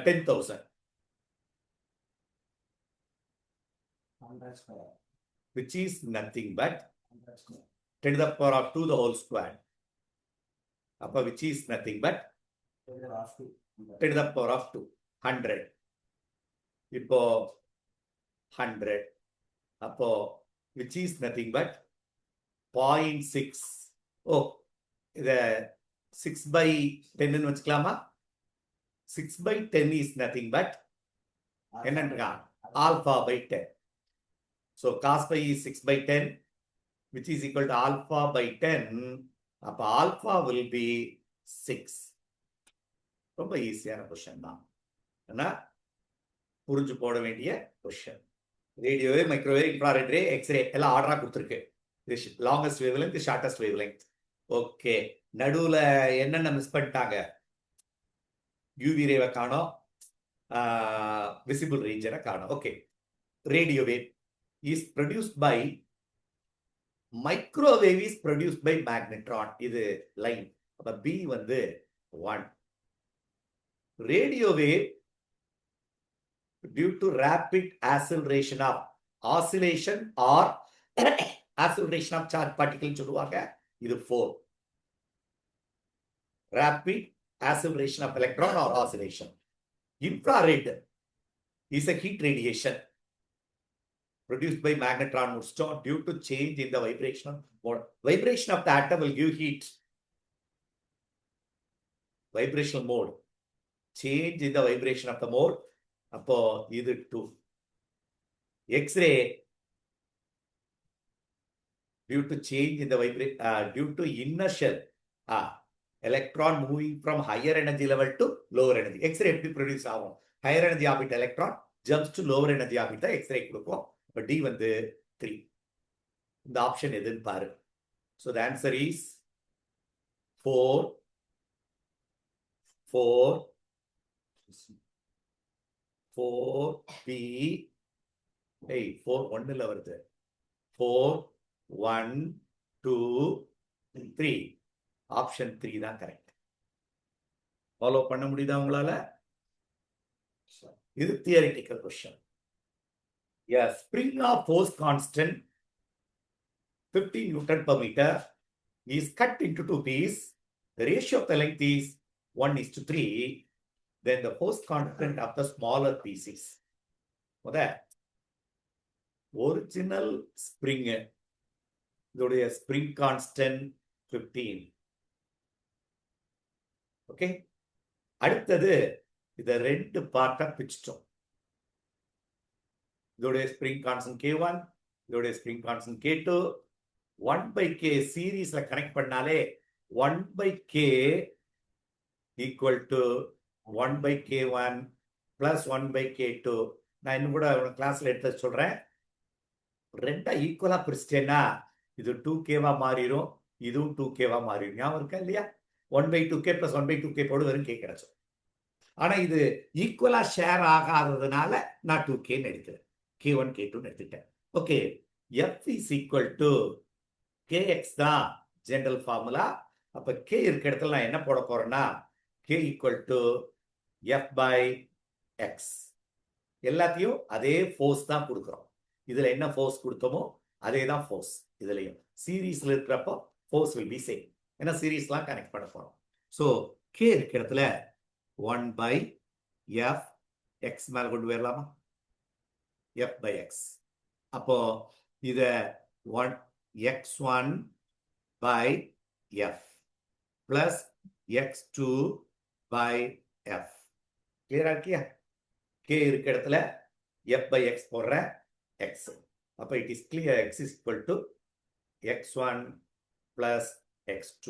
10,000, which is nothing but 10 to the power of 2 the whole square. அப்ப which is nothing but 10 to the power of 2 100. இப்போ 100 அப்போ which is nothing but 0.6. ஓ இத 6 by 10 ன்னு வச்சுக்கலாமா? 6 by 10 is nothing but என்னன்றா alpha by 10. So cos pi is 6 by 10, which is equal to alpha by 10. அப்ப alpha will be 6. ரொம்ப ஈஸியான கொஸ்டின் தான். என்ன புரிஞ்சு போட வேண்டிய கொஸ்டின். ரேடியோவே, மைக்ரோவேவ், இன்ஃப்ராரெட் ரே, எக்ஸ்ரே எல்லாம் ஆர்டரா கொடுத்துருக்கு. Longest wave length, shortest wave length. Okay, நடுவுல என்னென்ன மிஸ் பண்ணிட்டாங்க? யூவி ரேவை காணோம், விசிபிள் ரீஜனை காணோம். Okay, radio wave is produced by, microwave is produced by magnetron. இது லைன். அப்ப பி வந்து 1. Radio wave due to rapid acceleration of oscillation or acceleration of charge particle சொல்லுவாங்க. இது 4. Rapid acceleration of electron or oscillation. Infrared is a heat radiation produced by magnetron moonstone due to change in the vibrational mode. Vibration of the atom will give heat. Vibrational mode. Change in the vibration of the mode. அப்போ இது 2. X-ray due to change in the due to inertial electron moving from higher energy level to lower energy. X-ray எப்படி ப்ரொடியூஸ் ஆகும்? higher energy orbit electron jumps to lower energy orbit தான் X-ray கொடுக்கும். இப்போ D வந்து 3. இந்த ஆப்ஷன் எதுன்னு பாரு. So the answer is 4 4B. 4 1ல வருது. 4 1 2 3. ஆப்ஷன் 3 தான் கரெக்ட். ஃபாலோ பண்ண முடியுதா உங்களால? இது theoretical question. A spring of force constant 50 Newton per meter is cut into 2 pieces. The ratio of the length is 1:3. Then the force constant of the smaller pieces. Original spring, இதோடைய spring constant 15. ஓகே, அடுத்தது இத ரெண்டு பார்ட்டா பிரிச்சிட்டோம். இதோடைய spring constant K1, இதோடைய spring constant K2. 1/k சீரீஸ்ல கனெக்ட் பண்ணாலே 1/k equal to 1/k1 plus 1/k2. நான் இன்னும் கூட கிளாஸ்ல எடுத்து சொல்றேன். ரெண்டா ஈக்குவலா பிரிச்சிட்டேன்னா இது 2k மாறிடும், இதுவும் 2k மாறிடும். ஞாபகம் இருக்கா இல்லையா? 1/2k plus 1/2k போடு வெறும் k கிடைச்சோம். ஆனா இது ஈக்குவலா ஷேர் ஆகாததுனால நான் 2K எடுக்கிறேன். K1 K2 எடுத்துட்டேன். Okay, F is equal to KX தான் ஜெனரல் ஃபார்முலா. அப்ப K இருக்க இடத்துல நான் என்ன போட போறேன்னா K equal to F by X. எல்லாத்தையும் அதே ஃபோர்ஸ் தான் கொடுக்குறோம். இதுல என்ன ஃபோர்ஸ் கொடுத்தோமோ அதே தான் ஃபோர்ஸ் இதுலயும். சீரீஸ்ல இருக்கிறப்போ ஃபோர்ஸ் வில் பி சேம். ஏன்னா சீரீஸ்லாம் கனெக்ட் பண்ண போறோம். ஸோ K இருக்க இடத்துல 1 by F X மேல கொண்டு போயிடலாமா? F by X. அப்போ இத 1 X1 by F plus X2 by F. கிளியரா இருக்கியா? K இருக்க இடத்துல F by X போடுற X. அப்ப it is clear X is equal to X1 plus X2.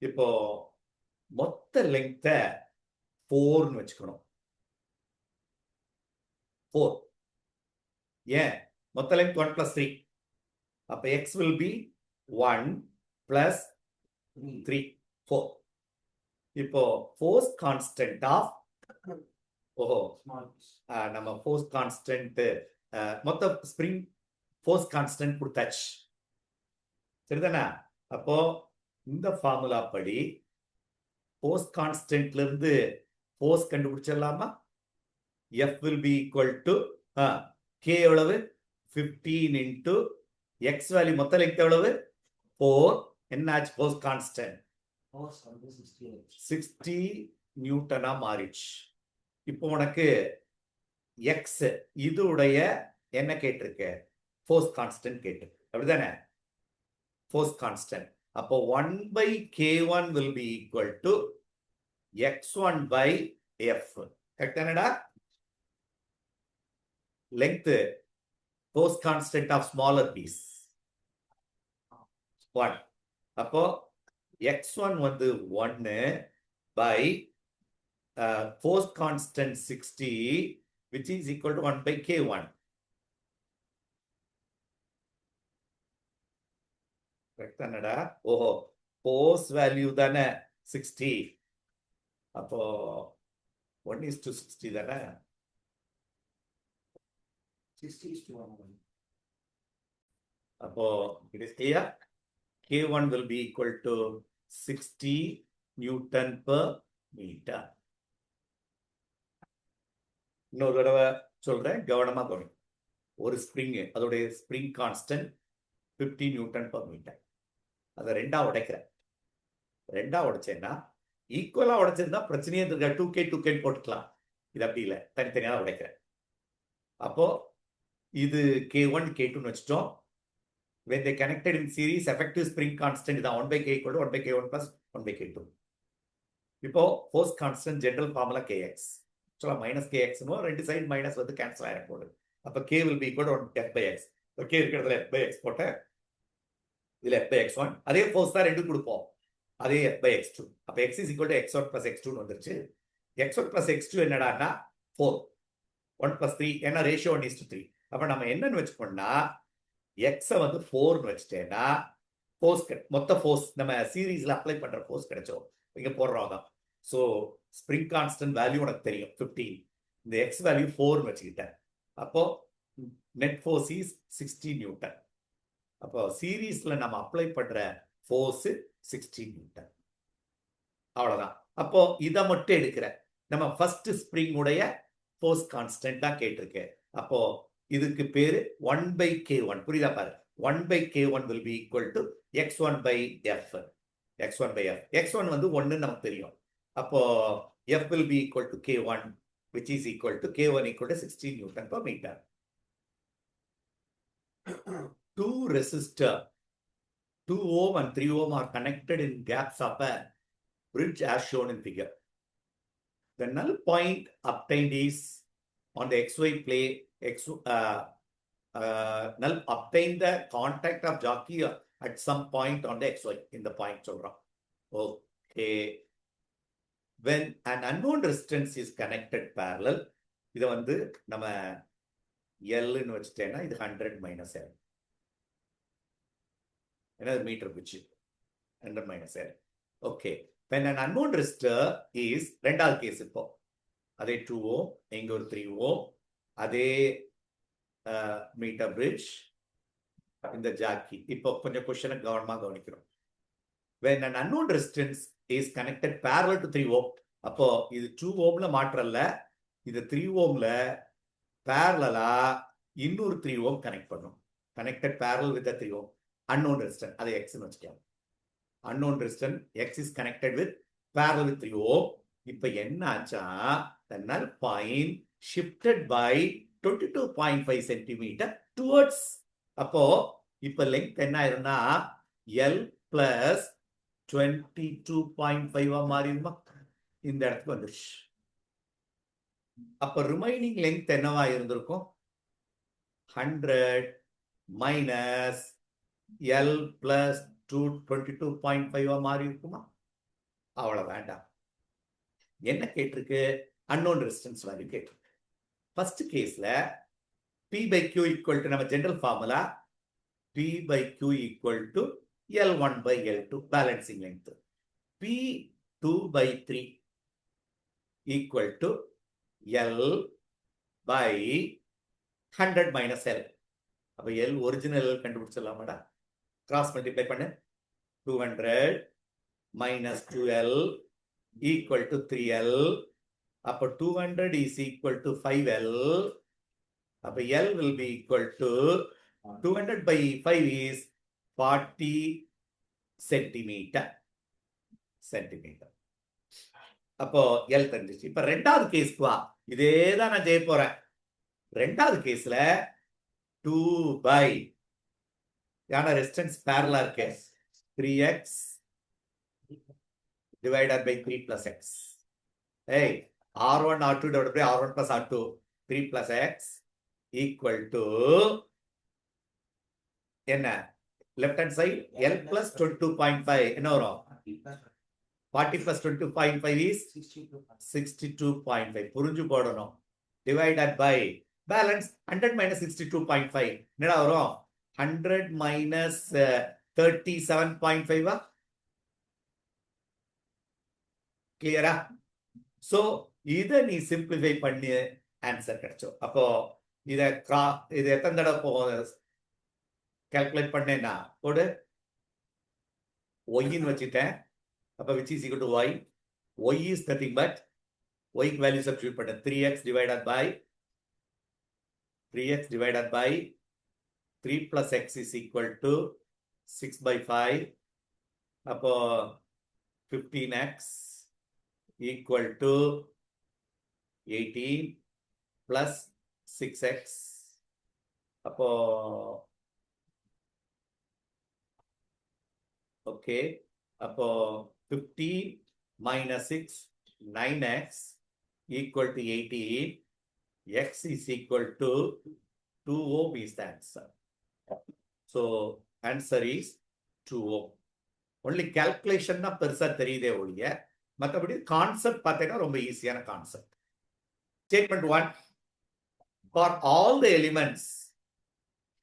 இப்போ மொத்த லெங்க்த 4 வச்சுக்கணும். 4. ஏன்? மொத்த லெங்க் 1 plus 3. அப்ப X will be 1 plus 3, 4. இப்போ ஃபோர்ஸ் கான்ஸ்டன்ட் ஆஃப் நம்ம ஃபோர்ஸ் கான்ஸ்டன்ட் மொத்த ஸ்ப்ரிங் ஃபோர்ஸ் கான்ஸ்டன்ட் கொடுத்தாச்சு, சரிதானே? அப்போ இந்த ஃபார்முலா படி ஃபோர்ஸ் கான்ஸ்டன்ட்ல இருந்து force கண்டுபிடிச்சிடலாமா? F will be equal to K எவ்வளவு? 15 into X வேல்யூ மொத்த லெங்த் எவ்வளவு? 4. என்னாச்சு? ஃபோர்ஸ் கான்ஸ்டன்ட் 60 நியூட்டனா மாறிடுச்சு. இப்போ உனக்கு X இதுடைய என்ன கேட்டிருக்க? ஃபோர்ஸ் கான்ஸ்டன்ட் கேட்டிருக்கு, அப்படிதானே? Force constant. அப்போ 1 by K1 will be equal to X1 by F. Correct தானடா? Length force constant of smaller piece 1. அப்போ X1 வந்து 1 by force constant 60, which is equal to 1 by K1. Correct தானடா? ஓஹோ, force value தானே 60. அப்போ 1:60 தானே? 60:1. அப்போ it is clear. K1 will be equal to 60 Newton per meter. இன்னொரு தடவை சொல்றேன், கவனமா கவனி. ஒரு ஸ்ப்ரிங், அதோடைய spring constant 50 newton per metre. அதை ரெண்டா உடைக்கிறேன். ரெண்டா உடைச்சேன்னா ஈக்குவலா உடைச்சிருந்தா பிரச்சனையே இருக்க 2K போட்டுக்கலாம். இது அப்படி இல்லை, தனித்தனியா உடைக்கிறேன். அப்போ இது K1 K2 வச்சுட்டோம். When they connected in series, effective spring constant is 1 by K equal to 1 by K1 plus 1 by K2. இப்போ force constant general formula Kx. So minus Kx ரெண்டு சைடு மைனஸ் வந்து கேன்சல் ஆயிட போகுது. அப்ப K will be equal to F by X. K இருக்கிறதுல F by X போட்டேன், இதுல F by X1. அதே ஃபோர்ஸ் தான் ரெண்டு கொடுப்போம், அதே F by X2. அப்ப X is equal to X1 plus X2 வந்துருச்சு. X1 plus X2 என்னடான்னா 4. 1 plus 3, ஏன்னா ரேஷியோ 1:3. அப்ப நம்ம என்னன்னு வச்சுக்கோன்னா X வந்து 4 வச்சுட்டேன்னா ஃபோர்ஸ் மொத்த ஃபோர்ஸ் நம்ம சீரீஸ்ல அப்ளை பண்ற ஃபோர்ஸ் கிடைச்சோம். இங்க போடுறோம் தான். ஸோ ஸ்ப்ரிங் கான்ஸ்டன்ட் வேல்யூ உனக்கு தெரியும் 15. இந்த எக்ஸ் வேல்யூ 4 வச்சுக்கிட்டேன். அப்போ நெட் ஃபோர்ஸ் இஸ் 60 நியூட்டன். அப்போ சீரீஸ்ல நம்ம அப்ளை பண்ற ஃபோர்ஸ் 60 நியூட்டன். அவ்வளவுதான். அப்போ இதை மட்டும் எடுக்கிறேன். நம்ம ஃபர்ஸ்ட் ஸ்ப்ரிங் உடைய ஃபோர்ஸ் கான்ஸ்டன்ட் தான் கேட்டிருக்கேன். அப்போ இதுக்கு பேரு 1 by K1. புரியுதா பாரு? 1 by K1 will be equal to X1 by F. X1 by F. X1 வந்து 1 நமக்கு தெரியும். அப்போ F will be equal to K1, which is equal to K1 equal to 60 Newton per meter. Two resistor, 2 ohm and 3 ohm are connected in gaps of a bridge as shown in figure. The null point obtained is on the XY plane. Null obtain the contact of jockey at some point on the XY. In the point சொல்றோம். Okay. When an unknown resistance is connected parallel, இதை வந்து நம்ம L வச்சுட்டேன்னா இது 100 minus L. என்ன மீட்டர் பிச்சு 100 minus L. Okay. when an unknown resistor is ரெண்டாவது கேஸ் இப்போ அதே 2 ohm இங்க ஒரு 3 ohm அதே மீட்டர் பிரிட்ஜ் இந்த ஜாக்கி இப்போ கொஞ்சம் क्वेश्चन கவனமா கவனிக்கிறோம் when an unknown resistance is connected parallel to 3 ohm அப்போ இது 2 ohmல மாற்றல்ல இது 3 ohmல parallel-ஆ இன்னொரு 3 ohm கனெக்ட் பண்ணும் connected parallel with the 3 ohm unknown resistance அதை x ன்னு வச்சுக்கலாம் unknown resistance x is connected with parallel with 3 ohm இப்போ என்ன ஆச்சா the null point shifted by 22.5 cm towards அப்போ இப்போ length என்ன ஆயிரும்னா L plus 22.5 மாறிடுமா இந்த இடத்துக்கு வந்துருச்சு அப்ப ரிமைனிங் லெங்த் என்னவா இருந்திருக்கும் 100 minus L plus 22.5 மாறி இருக்குமா அவ்வளவு வேண்டாம் என்ன கேட்டிருக்கு unknown resistance வேல்யூ கேட்டிருக்கு ஃபர்ஸ்ட் கேஸ்ல P by Q equal to நம்ம general formula P by Q equal to L1 by L2 balancing length P2 by 3 equal to L by 100 minus L அப்ப L ஒரிஜினல் கண்டுபிடிச்சிடலாமாடா கிராஸ் மல்டிப்ளை பண்ணு 200 minus 2L equal to 3L அப்ப 200 is equal to 5L அப்ப L will be equal to 200 by 5 is 40 centimeter அப்போ L தெரிஞ்சிச்சு இப்ப ரெண்டாவது கேஸ்க்கு வா இதே தான் நான் செய்ய போறேன் ரெண்டாவது கேஸ்ல 2 by யானா ரெசிஸ்டன்ஸ் parallel இருக்கு 3x divided by 3 plus x hey R1 R2 divided by R1 plus R2 3 plus x equal to என்ன left hand side L plus 22.5 என்ன வரும் 40 plus 22.5 is 62.5 புரிஞ்சு போடணும் divided by balance 100 minus 62.5 என்னடா வரும் 100 minus 37.5 கிளியரா சோ இத நீ சிம்பிளிஃபை பண்ணி ஆன்சர் கிடைச்சோம் அப்போ இத எத்தனை தடவை போகும் கால்குலேட் பண்ணேன்னா போடு y ன்னு வச்சிட்டேன் அப்ப which is equal to y y is nothing but y க்கு வேல்யூ சப்ஸ்டிட்யூட் பண்ண 3x divided by 3 plus x is equal to 6 by 5 அப்போ 15x equal to 18 plus 6x அப்போ okay அப்போ 15 minus 6 9x equal to 18 x is equal to 2 ohm is the answer so answer is 2 ohm only calculation na பெருசா தெரியுதே ஒழிய மத்தபடி கான்செப்ட் பார்த்தீங்கன்னா ரொம்ப ஈஸியான concept statement 1 for all the elements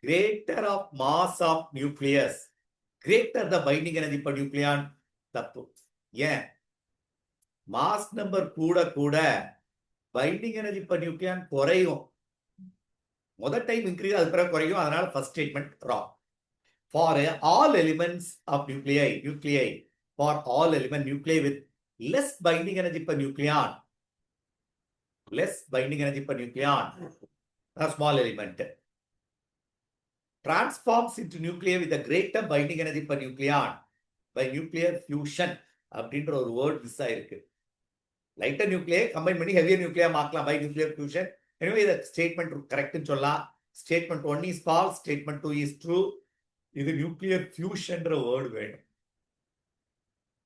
greater of mass of nucleus greater the binding energy per nucleon தப்பு ஏன் மாஸ் நம்பர் கூட கூட பைண்டிங் எனர்ஜி per nucleon குறையும் முதல் டைம் இன்க்ரீஸ் அது பிறகு குறையும் அதனால first statement wrong for all elements of nuclei for all element nuclei with less binding energy per nucleon a small element transforms into nuclei with a greater binding energy per nucleon by nuclear fusion அப்படின்ற ஒரு வேர்ட் மிஸ் ஆயிருக்கு லைட்டர் நியூக்ளியை கம்பைன் பண்ணி ஹெவியர் நியூக்ளியா மாற்றலாம் பை நியூக்ளியர் ஃபியூஷன் எனவே இந்த ஸ்டேட்மெண்ட் கரெக்ட்னு சொல்லலாம் statement 1 is false statement 2 is true இது நியூக்ளியர் ஃபியூஷன்ற வேர்ட் வேணும்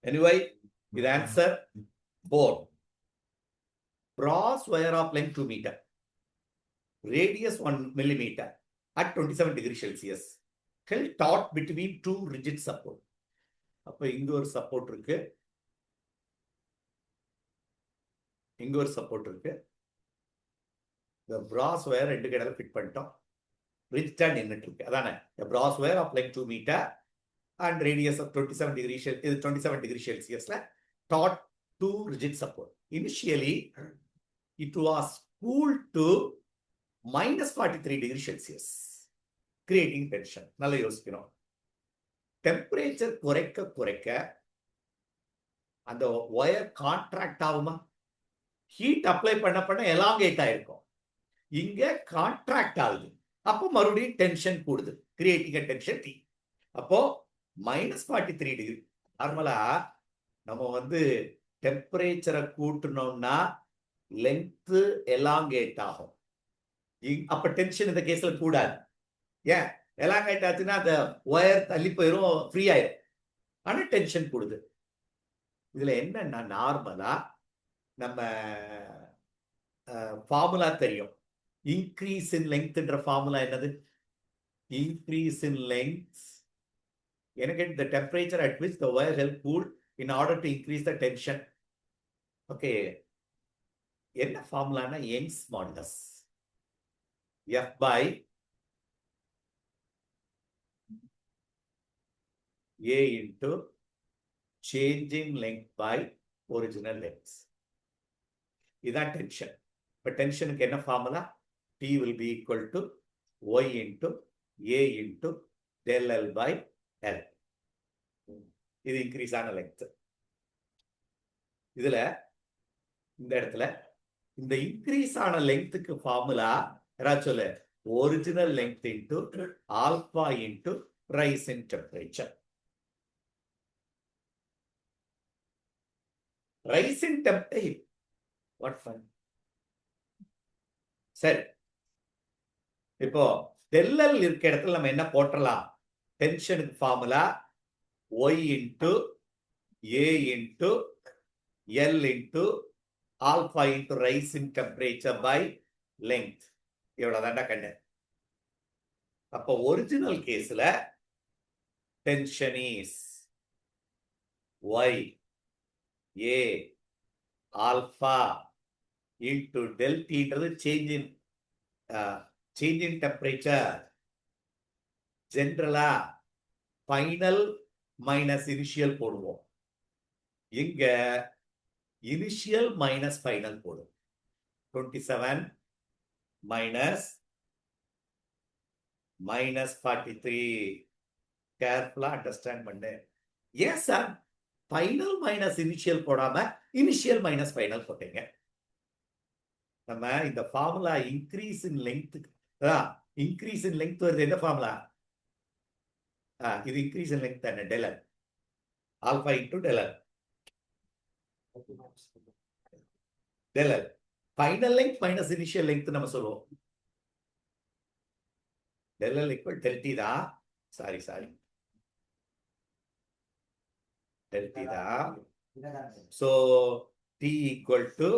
anyway இது answer 4 brass wire of length 2 meter radius 1 millimeter at 27 degree Celsius held taut between two rigid support அப்ப இங்க ஒரு சப்போர்ட் இருக்கு the brass wire ரெண்டு கடல ஃபிட் பண்ணிட்டோம் ரிஜிட் அண்ட் நின்னுட்டு இருக்கு அதானே the brass wire of length 2 meter and radius of 27 degree இது 27 degree Celsiusல taught to rigid support. Initially, it was cooled to minus 43 degrees Celsius, creating tension. நல்ல யோசிக்கணும். டெம்பரேச்சர் குறைக்க அந்த ஒயர் கான்ட்ராக்ட் ஆகுமா? ஹீட் அப்ளை பண்ண எலாங்கேட் ஆயிருக்கும். இங்க கான்ட்ராக்ட் ஆகுது. அப்போ மறுபடியும் டென்ஷன் கூடுது, கிரியேட்டிங் டென்ஷன் டி. அப்போ minus 43 டிகிரி. நார்மலா நம்ம டெம்பரேச்சரை கூட்டணும்னா லென்த் எலாங்கேட் ஆகும். அப்ப டென்ஷன் இந்த கேஸ்ல கூடாது. ஏன்? எலாங்கேட் ஆச்சுன்னா அந்த ஒயர் தள்ளி போயிரும், ஃப்ரீ ஆயிரும். ஆனா டென்ஷன் கூடுது. இதுல என்னன்னா, நார்மலா நம்ம ஃபார்முலா தெரியும். இன்க்ரீஸ் இன் லெங்க்த்ன்ற ஃபார்முலா என்னது? இன்க்ரீஸ் இன் லெங்த் எனக்கு the temperature at which the wire will cool in order to increase the tension. Okay, என்ன ஃபார்முலானா Young's modulus. F by A into changing length by original length. இதான் டென்ஷன். இப்போ டென்ஷனுக்கு என்ன formula? T will be equal to Y into A into del L by L. இது இன்க்ரீஸ் ஆன லெங்த். இதுல இந்த இடத்துல இந்த இன்க்ரீஸ் ஆன லெங்க்த்துக்கு ஃபார்முலா யாராவது சொல்லு? Original length into alpha into rice in temperature. Rice in temperature what fun. சரி, இப்போ டெல்லல் இருக்க இடத்துல நம்ம என்ன போட்டலாம்? டென்ஷனுக்கு formula Y into A into L into alpha into rise in temperature by length. இவ்வளவுதான்டா கண்ணு. அப்போ ஒரிஜினல் கேஸ்ல tension is Y A alpha into del T ன்றது change in temperature. ஜெனரலா ஃபைனல் மைனஸ் இனிஷியல் போடுவோம். இங்க இனிஷியல் மைனஸ் ஃபைனல் போடும். 27 minus 43. கேர்ஃபுல்லா அண்டர்ஸ்டாண்ட் பண்ணு. ஏன் சார் ஃபைனல் மைனஸ் இனிஷியல் போடாம இனிஷியல் மைனஸ் ஃபைனல் போட்டீங்க? நம்ம இந்த formula increase in length, increase in length வருது. என்ன ஃபார்முலா? இது இன்க்ரீஸ் இன் லெங்த் தானே? Teller alpha into teller. Teller final length minus initial length நம்ம சொல்லுவோம். டெலர் ஈக்குவல் டெல் டி தான். சாரி டெல் டி தான். சோ டி ஈக்குவல் டு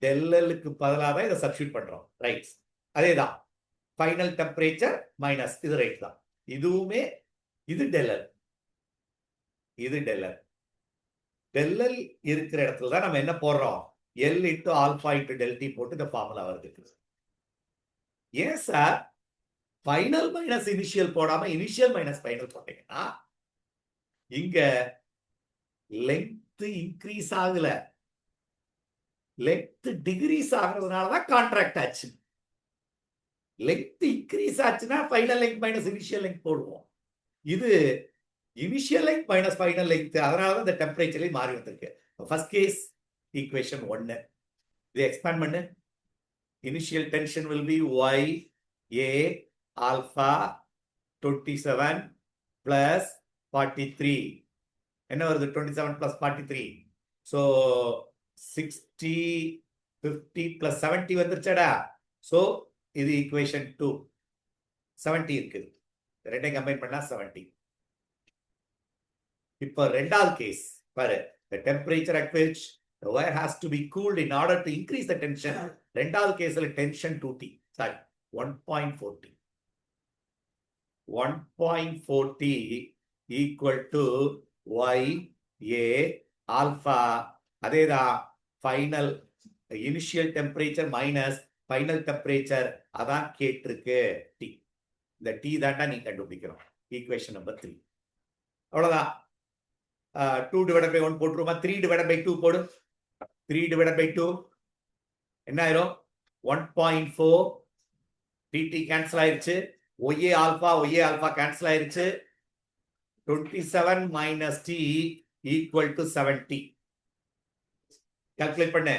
டெல்லுக்கு பதிலாக தான் இதை சப்ஸ்டியூட் பண்றோம். ரைட், அதேதான். ஃபைனல் டெம்பரேச்சர் மைனஸ் இது ரைட் தான். இதுவுமே இது டெல்லல், இது டெல்லல். டெல்லல் இருக்கிற இடத்துல தான் நம்ம என்ன போடுறோம்? L into alpha into del t போட்டு இந்த ஃபார்முலா வருது. ஏன் சார் ஃபைனல் மைனஸ் இனிஷியல் போடாம இனிஷியல் மைனஸ் ஃபைனல் போட்டீங்கன்னா இங்க லெங்த் இன்க்ரீஸ் ஆகல, லெங்த் டிகிரீஸ் ஆகிறதுனாலதான் கான்ட்ராக்ட் ஆச்சு. லெங்த் இன்க்ரீஸ் ஆச்சுன்னா final length minus initial length போடுவோம். இது initial length minus final length, அதனால இந்த டெம்பரேச்சர்ல மாறி வந்திருக்கு. ஃபர்ஸ்ட் கேஸ் ஈக்குவேஷன் 1 இதை எக்ஸ்பேண்ட் பண்ணு. Initial tension will be Y A alpha 27 plus 43. என்ன வருது? 27 plus 43. so 60 50 plus 70 வந்துருச்சடா. so இது ஈக்குவேஷன் 2. 70 இருக்குது, ரெண்டையும் கம்பைன் பண்ணா 70. இப்போ ரெண்டாவது கேஸ் பாரு. the temperature at which the wire has to be cooled in order to increase the tension. ரெண்டாவது கேஸ்ல tension 2T, sorry 1.40. 1.40 equal to Y A alpha. அதேதான் final initial temperature minus final temperature, அதான் கேட்டிருக்கு T. இந்த T தாண்டா நீ கண்டுபிடிக்கணும். Equation number 3. அவ்வளவுதான். 2 divided by 1 போட்டுருமா? 3 divided by 2 போடு. 3 divided by 2 என்ன ஆயிரும்? 1.4 dt கேன்சல் ஆயிருச்சு. OA alpha கேன்சல் ஆயிருச்சு. 27 minus t equal to 70. Calculate பண்ணு.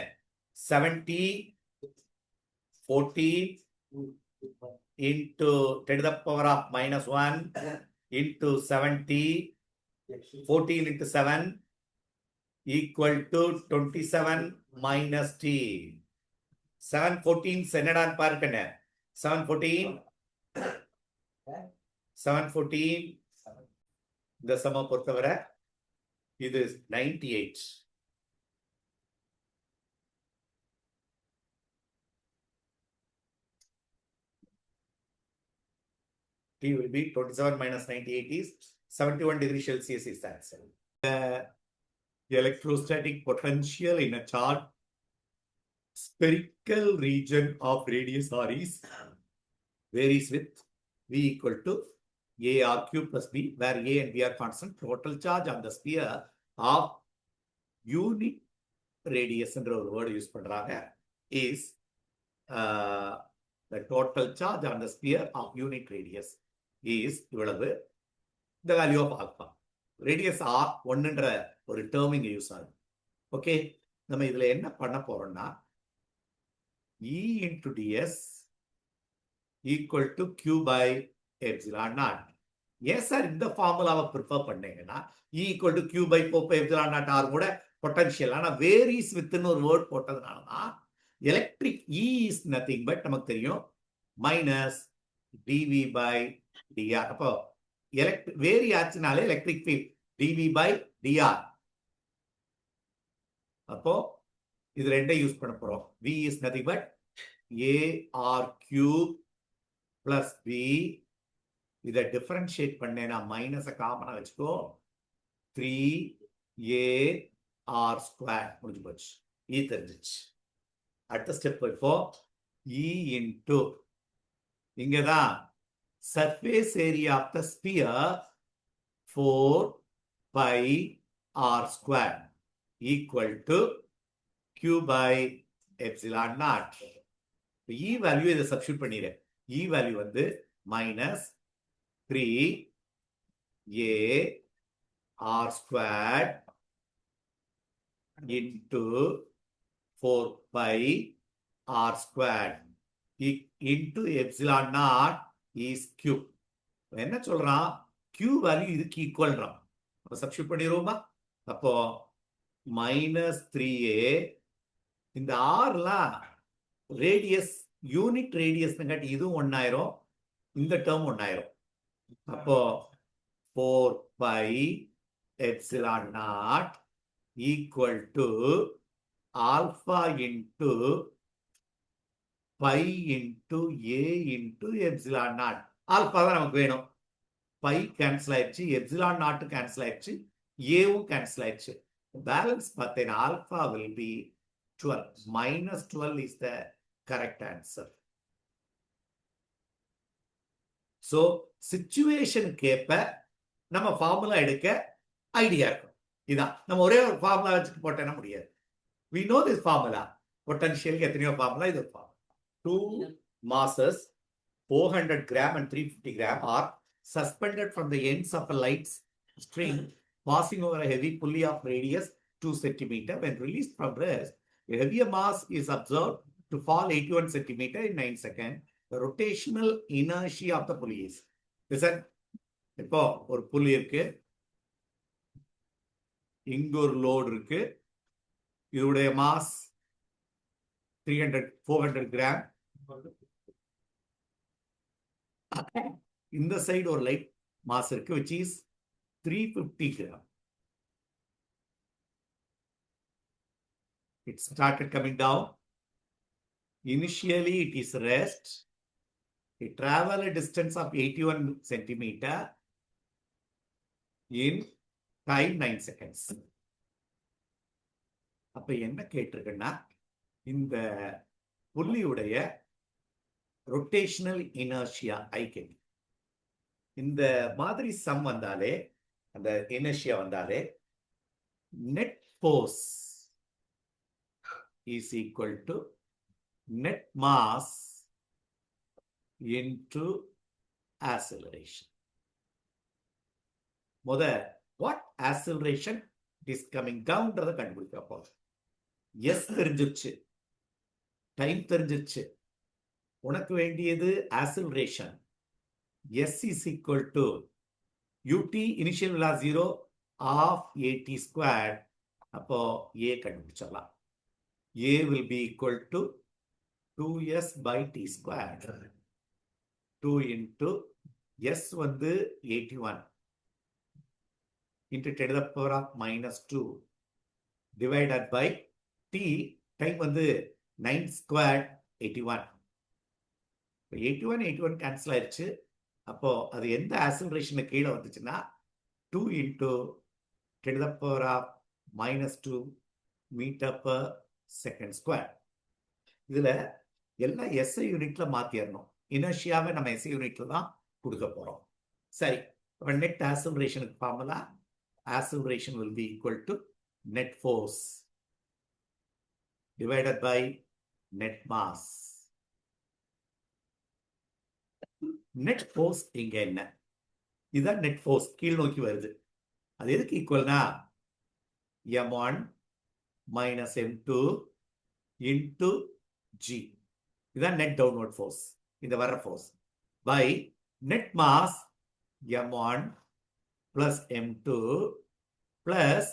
70 40 into 10 to the power of minus 1 into 70 14 into 7 equal to 27 minus t. 714 என்னடான்னு பாருங்க. 714 இந்த சம பொறுத்தவரை இது 98. T will be 27 minus 98 is 71 degrees Celsius is the answer. The electrostatic potential in a charged spherical region of radius r is varies with V equal to AR cube plus B, where A and B are constant. Total charge on the sphere of unit radius என்ற ஒரு word use பண்றாங்க is the total charge on the sphere of unit radius is இவ்வளவு. the value of alpha. radius r 1ன்ற ஒரு term இங்க யூஸ் ஆகுது. ஓகே, நம்ம இதுல என்ன பண்ண போறோம்னா E into ds equal to q by epsilon naught. ஏன் சார் இந்த ஃபார்முலாவை ப்ரிஃபர் பண்ணீங்கன்னா E equal to q by 4 pi epsilon naught r கூட பொட்டன்ஷியல், ஆனா வேரிஸ் வித்னு ஒரு வேர்ட் போட்டதுனாலதான் electric E is nothing but நமக்கு தெரியும் மைனஸ் dv by dr. அப்போ வேரி ஆச்சுனாலே electric field dv by dr. அப்போ இது ரெண்டே யூஸ் பண்ண போறோம். V is nothing but AR cube plus B. இதை டிஃபரன்ஷியேட் பண்ணேன்னா மைனஸை காமனா வச்சுக்கோ. 3AR ஸ்கொயர் முடிஞ்சு போச்சு. E தெரிஞ்சிச்சு. அடுத்த ஸ்டெப் இப்போ E into இங்கதான் surface area of the sphere 4 pi r square equal to q by epsilon naught. E value இதை சப்ஸ்டிட்யூட் பண்ணிடு. E value வந்து minus 3 a r squared into 4 pi r squared into epsilon naught is q. என்ன சொல்றான்? q value இதுக்கு ஈக்குவல்றான். அப்ப சப்ஸ்டிட்யூட் பண்ணிடுவோமா? அப்போ மைனஸ் 3a இந்த ஆர்லாம் ரேடியஸ் யூனிட் ரேடியஸ் காட்டி இதுவும் 1 ஆயிரும், இந்த டேர்ம் 1 ஆயிரும். அப்போ 4 pi epsilon naught equal to alpha into pi into a into epsilon naught. Alpha தான் நமக்கு வேணும். பை கேன்சல் ஆயிடுச்சு, எப்சிலான் நாட் கேன்சல் ஆயிடுச்சு, ஏவும் கேன்சல் ஆயிடுச்சு. பேலன்ஸ் பார்த்தேன் alpha will be 12. minus 12 is the correct answer. So situation கேப்ப நம்ம ஃபார்முலா எடுக்க ஐடியா இருக்கும். இதான் நம்ம ஒரே ஒரு ஃபார்முலா வச்சுட்டு போட்டேன்னா முடியாது. we know this formula. Potential எத்தனையோ ஃபார்முலா, இது ஒரு formula. 2 masses 400 gram and 350 gram are suspended from the ends of a light string passing over a heavy pulley of radius 2 cm. When released from rest, a heavier mass is observed to fall 81 cm in 9 seconds. The rotational inertia of the pulley is. Listen, இப்போ ஒரு புள்ளி இருக்கு, இங்க ஒரு லோடு இருக்கு, இதோடைய மாஸ் 400 கிராம். இந்த சைடு ஒரு லைட் மாஸ் இருக்கு which is 350 gram. It started coming down. Initially it is rest. It traveled a distance of 81 centimeter in time 9 seconds. அப்ப என்ன கேட்டிருக்குன்னா இந்த புள்ளியுடைய ரொட்டேஷனல் இனர்ஷியா ஐகேன். இந்த மாதிரி சம் வந்தாலே, அந்த இனர்ஷியா வந்தாலே net force is equal to net mass into acceleration. what acceleration is coming down கண்டுபிடிக்க போறோம். S தெரிஞ்சிருச்சு, டைம் தெரிஞ்சிருச்சு. உனக்கு வேண்டியது acceleration. S is equal to ut initial velocity 0 of at squared. அப்போ a கண்டுபிடிச்சிடலாம். a will be equal to 2s by t squared. 2 into s வந்து 81 into 10 to the power of minus 2 divided by t, time வந்து 9 squared 81. 81 cancel ஆயிடுச்சு. அப்போ அது எந்த acceleration கீழே வந்துச்சுன்னா 2 into 10 to the power of minus 2 meter per second square. இதுல எல்லாம் SI யூனிட்ல மாத்திரணும். இனர்ஷியாவை நம்ம SI யூனிட்ல தான் கொடுக்க போறோம். சரி, நெட் ஆக்சலரேஷனுக்கு ஃபார்முலா, acceleration will be equal to net force divided by net mass. net force இங்க என்ன? இதுதான் net force, கீழ் நோக்கி வருது. அது எதுக்கு ஈக்குவல்னா m1 minus m2 into g. இதுதான் net downward force, இந்த வர்ற force by net mass m1 plus m2 plus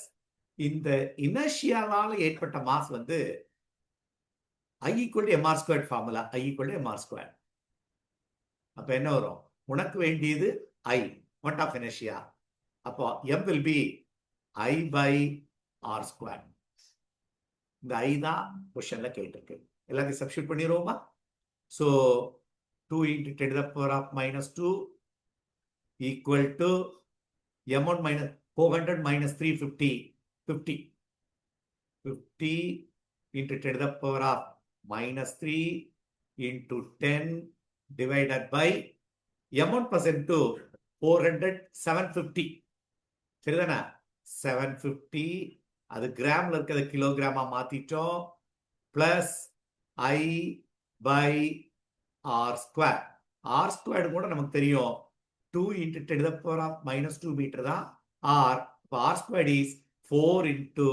இந்த இனர்ஷியாவால ஏற்பட்ட மாஸ் வந்து I equal to mr squared formula, I equal to mr squared. அப்ப என்ன வரும்? உனக்கு வேண்டியது I, what of inertia. அப்போ m will be I by r squared. இந்த I தான் क्वेश्चनல கேட்டிருக்கு. எல்லாத்தையும் substitute பண்ணிடுவோமா? So 2 into 10 to the power of minus 2 equal to m1 minus 400 minus 350, 50. 50 into 10 to the power of minus 3 into 10 divided by m1 plus m2 400, 750. சரிதானா? 750, அது கிராம்ல இருக்கிறது கிலோகிராமா மாத்திட்டோம், plus I by r square. r squared கூட நமக்கு தெரியும் 2 into 10 to the power of minus 2 meter தான் r. r squared is 4 into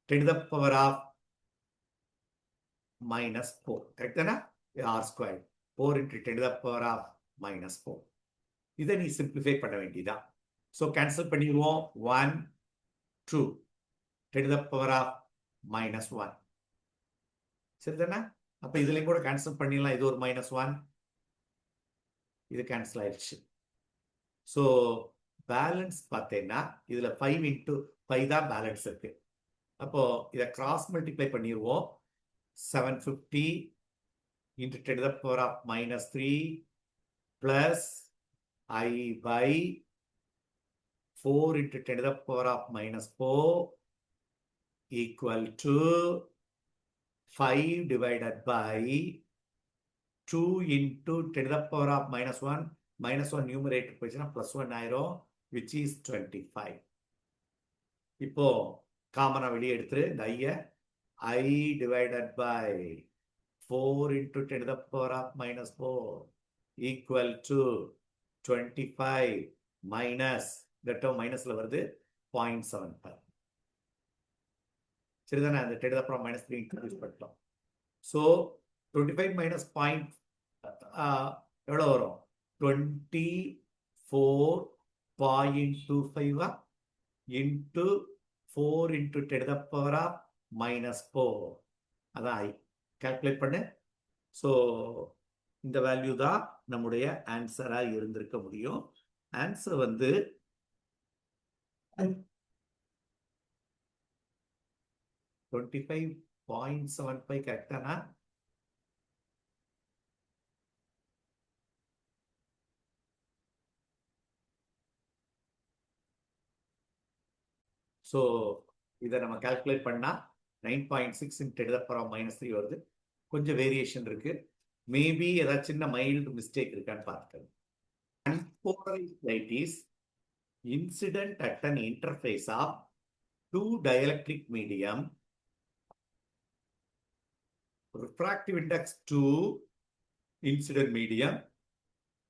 10 to the power of minus 4. Correct தானே? r squared 4 into 10 to the power of minus 4. இதை நீ சிம்பிளிஃபை பண்ண வேண்டியதான். ஸோ கேன்சல் பண்ணிடுவோம். 1 2 10 to the power of minus 1. சரிதானே? அப்ப இதுலயும் கூட கேன்சல் பண்ணிடலாம். இது ஒரு minus 1, இது கேன்சல் ஆயிடுச்சு. ஸோ பேலன்ஸ் பார்த்தீங்கன்னா இதுல 5 into 5 தான் பேலன்ஸ் இருக்கு. அப்போ இதை கிராஸ் மல்டிப்ளை பண்ணிடுவோம். 750 into 10 to the power of minus 3 plus I by 4 into 10 to the power of minus 4 equal to 5 divided by 2 into 10 to the power of minus 1. Minus 1 numerator போயிடுச்சுன்னா plus 1 ஆயிரும், which is 25. இப்போ காமனா வெளியே எடுத்துரு இந்த ஐய. I divided by 4 into 10 to the power of minus 4 equal to 25 minus, the term minusல வருது, 0.75. சரிதானே? அந்த 10 to the power of minus 3 introduce பண்ணிட்டோம். ஸோ 25 minus பாயிண்ட் எவ்வளோ வரும்? 24.25 into 4 into 10 to the power of minus 4. அதான் I. கால்குலேட் பண்ணு. ஸோ இந்த வேல்யூ தான் நம்முடைய ஆன்சரா இருந்திருக்க முடியும். ஆன்சர் வந்து 25.75 கரெக்டானா? ஸோ இதை நம்ம கால்குலேட் பண்ணா 9.6 into 10 to the power of minus 3 வருது. கொஞ்சம் வேரியேஷன் இருக்கு. மேபி ஏதாவது சின்ன மைல்டு மிஸ்டேக் இருக்கான்னு பார்த்துக்கணும். Unpolarized light is incident at an interface of 2 dielectric medium, refractive index 2 incident medium,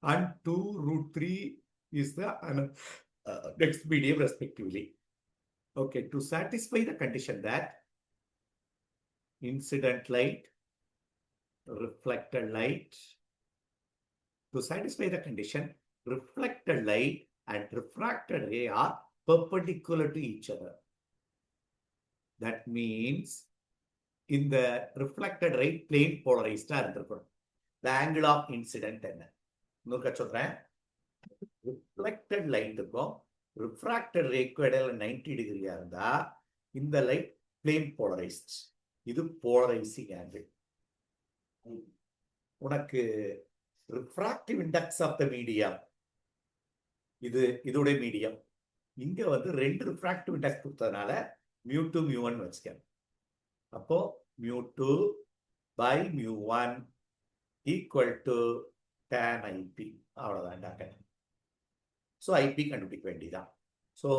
and 2√3 is the next medium respectively. Okay, to satisfy the condition that incident light, reflected light, to satisfy the condition, reflected light and refracted ray are perpendicular to each other. That means in the reflected ray plane polarized. The angle of incident என்ன சொல்றேன், reflected light refracted ray இடையில 90 டிகிரியா இருந்தா இந்த லைட் plane polarized. இது polarizing angle. உனக்கு refractive index of the medium இதோட மீடியம். இங்க வந்து 2 refractive index கொடுத்ததுனால mu2 mu1 வச்சுக்கேன். அப்போ mu2 by mu1 equal to tan IP. அவ்வளவுதான். ஸோ ஐபி கண்டுபிடிக்க வேண்டியதான். ஸோ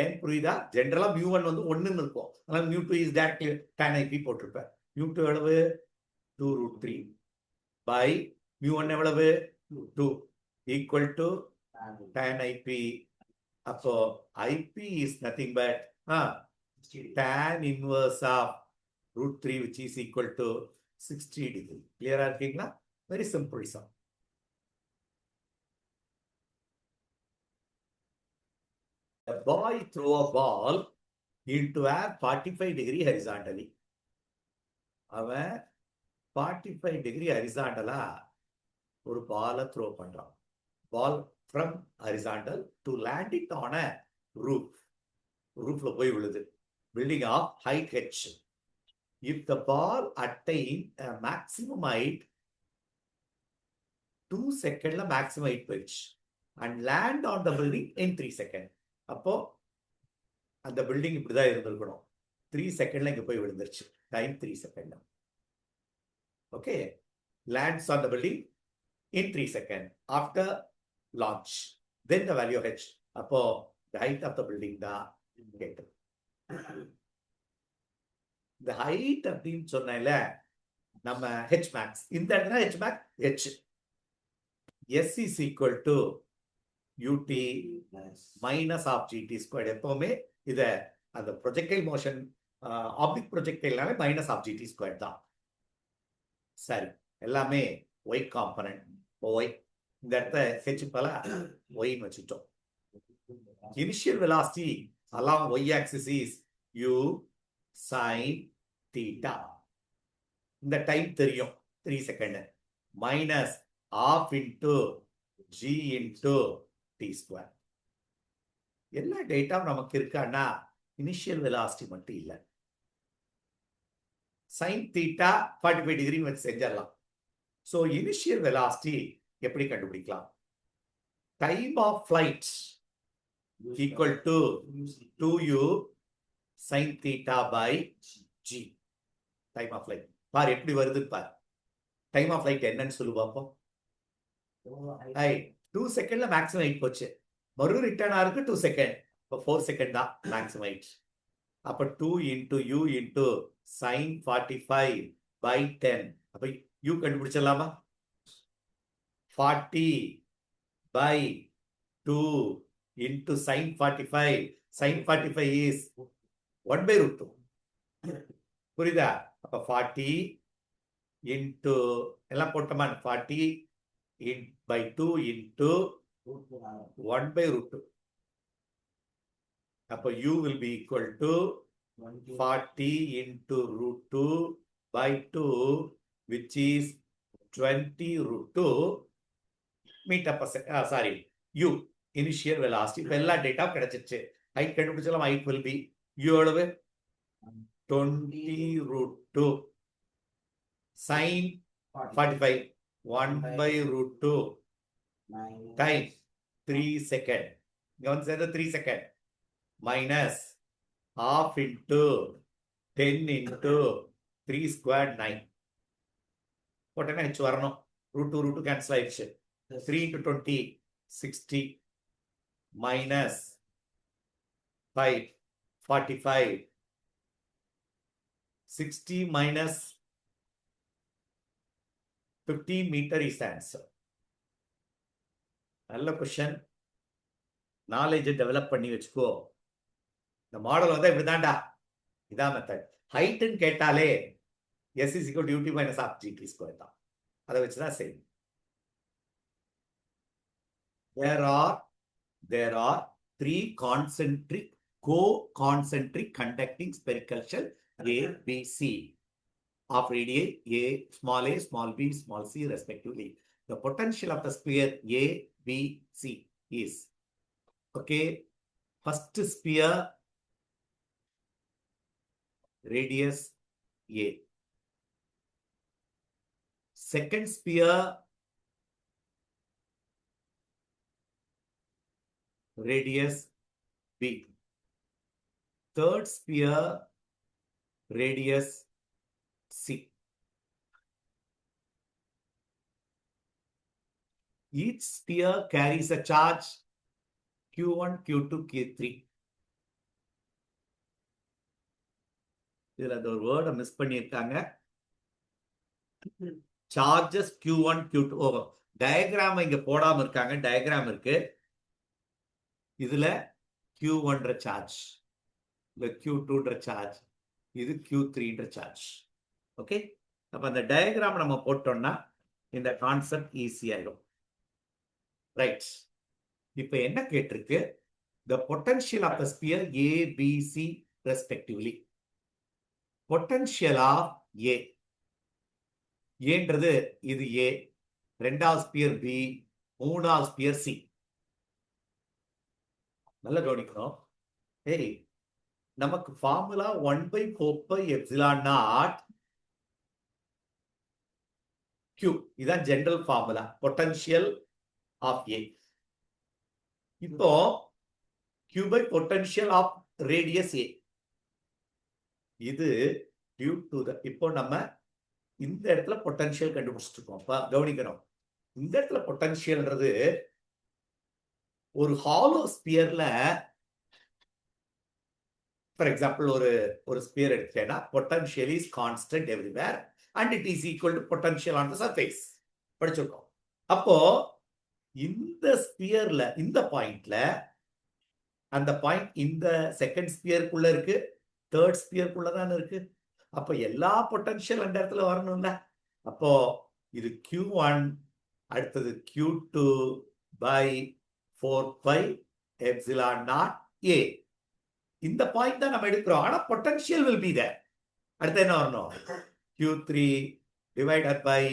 ஏன் புரியுதா? ஜென்ரலா mu1 வந்து 1ன்னு இருக்கும். அதனால mu2 is directly tan IP போட்டிருப்பேன். mu2 எவ்வளவு? 2√3 by mu1 எவ்வளவு? 2 equal to tan IP. அப்போ IP is nothing but tan inverse of √3 which is equal to 60 degree. கிளியரா இருக்கீங்களா? Very simple some. A boy throw a ball into air 45 degree horizontally. அவன் 45 degree horizontally ஒரு பாலை த்ரோ பண்றான். பால் from horizontal to land it on a roof. roofல போய் விழுது. building of height h. If the ball attain a maximum height 2 seconds maximum height reach and land on the building in 3 seconds. அப்போ அந்த பில்டிங் இப்படிதான் இருந்திருக்கணும். 3 செகண்ட்ல இங்க போய் விழுந்துருச்சு. Time 3 second. Okay, lands on the building in 3 seconds after launch. Then the value of h. அப்போ the height of the building தான் கேட்டது. the height அப்படின்னு சொன்னால நம்ம h max, இந்த இடத்துல h max h. s is equal to ut minus of gt squared. எப்பவுமே இத அந்த ப்ரொஜெக்டைல் மோஷன் ஆப்ஜெக்ட் ப்ரொஜெக்டைல்னால மைனஸ் ஆஃப் ஜிடி ஸ்கொயர் தான். சரி, எல்லாமே y காம்பனன்ட். y இந்த இடத்த h பல y வச்சுட்டோம். Initial velocity along y axis is u sin theta. இந்த டைம் தெரியும் 3 second minus half into g into t square. எல்லா டேட்டா நமக்கு இருக்கான்னா இனிஷியல் வெலாசிட்டி மட்டும் இல்லை. sin theta 45 டிகிரி வச்சு செஞ்சிடலாம். ஸோ இனிஷியல் வெலாசிட்டி எப்படி கண்டுபிடிக்கலாம்? Time of flight equal to 2u sin theta by g. Time of flight பார் எப்படி வருது பார். டைம் ஆஃப் ஃபிளைட் என்னன்னு சொல்லு பார்ப்போம். 2 செகண்ட்ல மேக்ஸிமம் ஹைட் போச்சு. மறுபடியும் ரிட்டர்ன் ஆருக்கு 2 செகண்ட். இப்போ 4 செகண்ட் தான் மேக்ஸிமம் ஹைட். அப்போ 2 into u into sin 45 by 10. அப்போ u கண்டுபிடிச்சிடலாமா? 40 by 2 into sin 45. sin 45 is 1 by root 2. புரியுதா? அப்போ 40 into எல்லாம் போட்டோமா? 40 by 2 into 1 by root 2. அப்போ u will be equal to 40 into root 2 by 2 which is 20 root 2 meter per second. Sorry, u initial velocity. இப்போ எல்லா டேட்டா கிடைச்சிச்சு. ஹைட் கண்டுபிடிச்சலாம். ஹைட் will be u எவ்வளவு? 20 root 2 sin 45 1 by root 2 times 3 second. இங்க வந்து சேர்ந்து 3 second minus half into 10 into 3 squared 9. போட்டேன்னா h வரணும். root 2 root 2 cancel ஆயிடுச்சு. 3 into 20 60 minus 5 45. 60 minus 15 meter is the answer. நல்ல கொஸ்டின். நாலேஜ் டெவலப் பண்ணி வச்சுக்கோ. இந்த மாடல் வந்து இப்படிதான்டா. இதான் மெத்தட். ஹைட்னு கேட்டாலே s is equal to ut minus half gt square தான். அதை வச்சுதான் சரி. There are 3 co-concentric conducting spherical shell A, B, C of radii A, small b, small c respectively. The potential of the sphere A, B, C is, okay, first sphere radius A, second sphere radius B, third sphere radius C. Each sphere carries a charge Q1, Q2, Q3. இதுல ஒரு வேர்டை மிஸ் பண்ணியிருக்காங்க. Charges Q1, Q2. ஓ, டயக்ராம் இங்க போடாம இருக்காங்க. டயக்ராம் இருக்கு. இதுல Q1 சார்ஜ், இல்ல Q2 சார்ஜ், இது Q3 சார்ஜ். ஓகே, அப்ப அந்த டயக்ராம் நம்ம போட்டோம்னா இந்த கான்செப்ட் ஈஸி ஆயிடும். ரைட். இப்ப என்ன கேட்டிருக்கு? The potential of the sphere A, B, C respectively. Potential of A. ஏன்றது இது A, ரெண்டாவது ஸ்பியர் B, மூணாவது ஸ்பியர் C. நல்லா கவனிக்கணும். ஏய், நமக்கு ஃபார்முலா 1/4πε0 Q. இதான் general formula, potential of A. இப்போ Q by potential of radius A. இது due to the, இப்போ நம்ம இந்த இடத்துல பொட்டன்ஷியல் கண்டுபிடிச்சிட்டு இருக்கோம். கவனிக்கணும், இந்த இடத்துல பொட்டன்ஷியல்ன்றது ஒரு ஹாலோ ஸ்பியர்ல, ஃபார் எக்ஸாம்பிள் ஒரு ஸ்பியர் எடுத்தேன்னா potential is constant everywhere and it is equal to potential on the surface படிச்சிருக்கோம். அப்போ இந்த ஸ்பியர்ல, இந்த பாயிண்ட்ல, அந்த பாயிண்ட் இந்த செகண்ட் ஸ்பியருக்குள்ள இருக்கு, தேர்ட் ஸ்பியருக்குள்ள தானே இருக்கு. அப்போ எல்லா பொட்டன்ஷியல் அந்த இடத்துல வரணும்ல. அப்போ இது Q1, அடுத்தது Q2 by 4πε0 A. இந்த பாயிண்ட் தான் நம்ம எடுக்கிறோம். ஆனா பொட்டன்ஷியல் will be there. அடுத்து என்ன வரணும்? Q3 divided by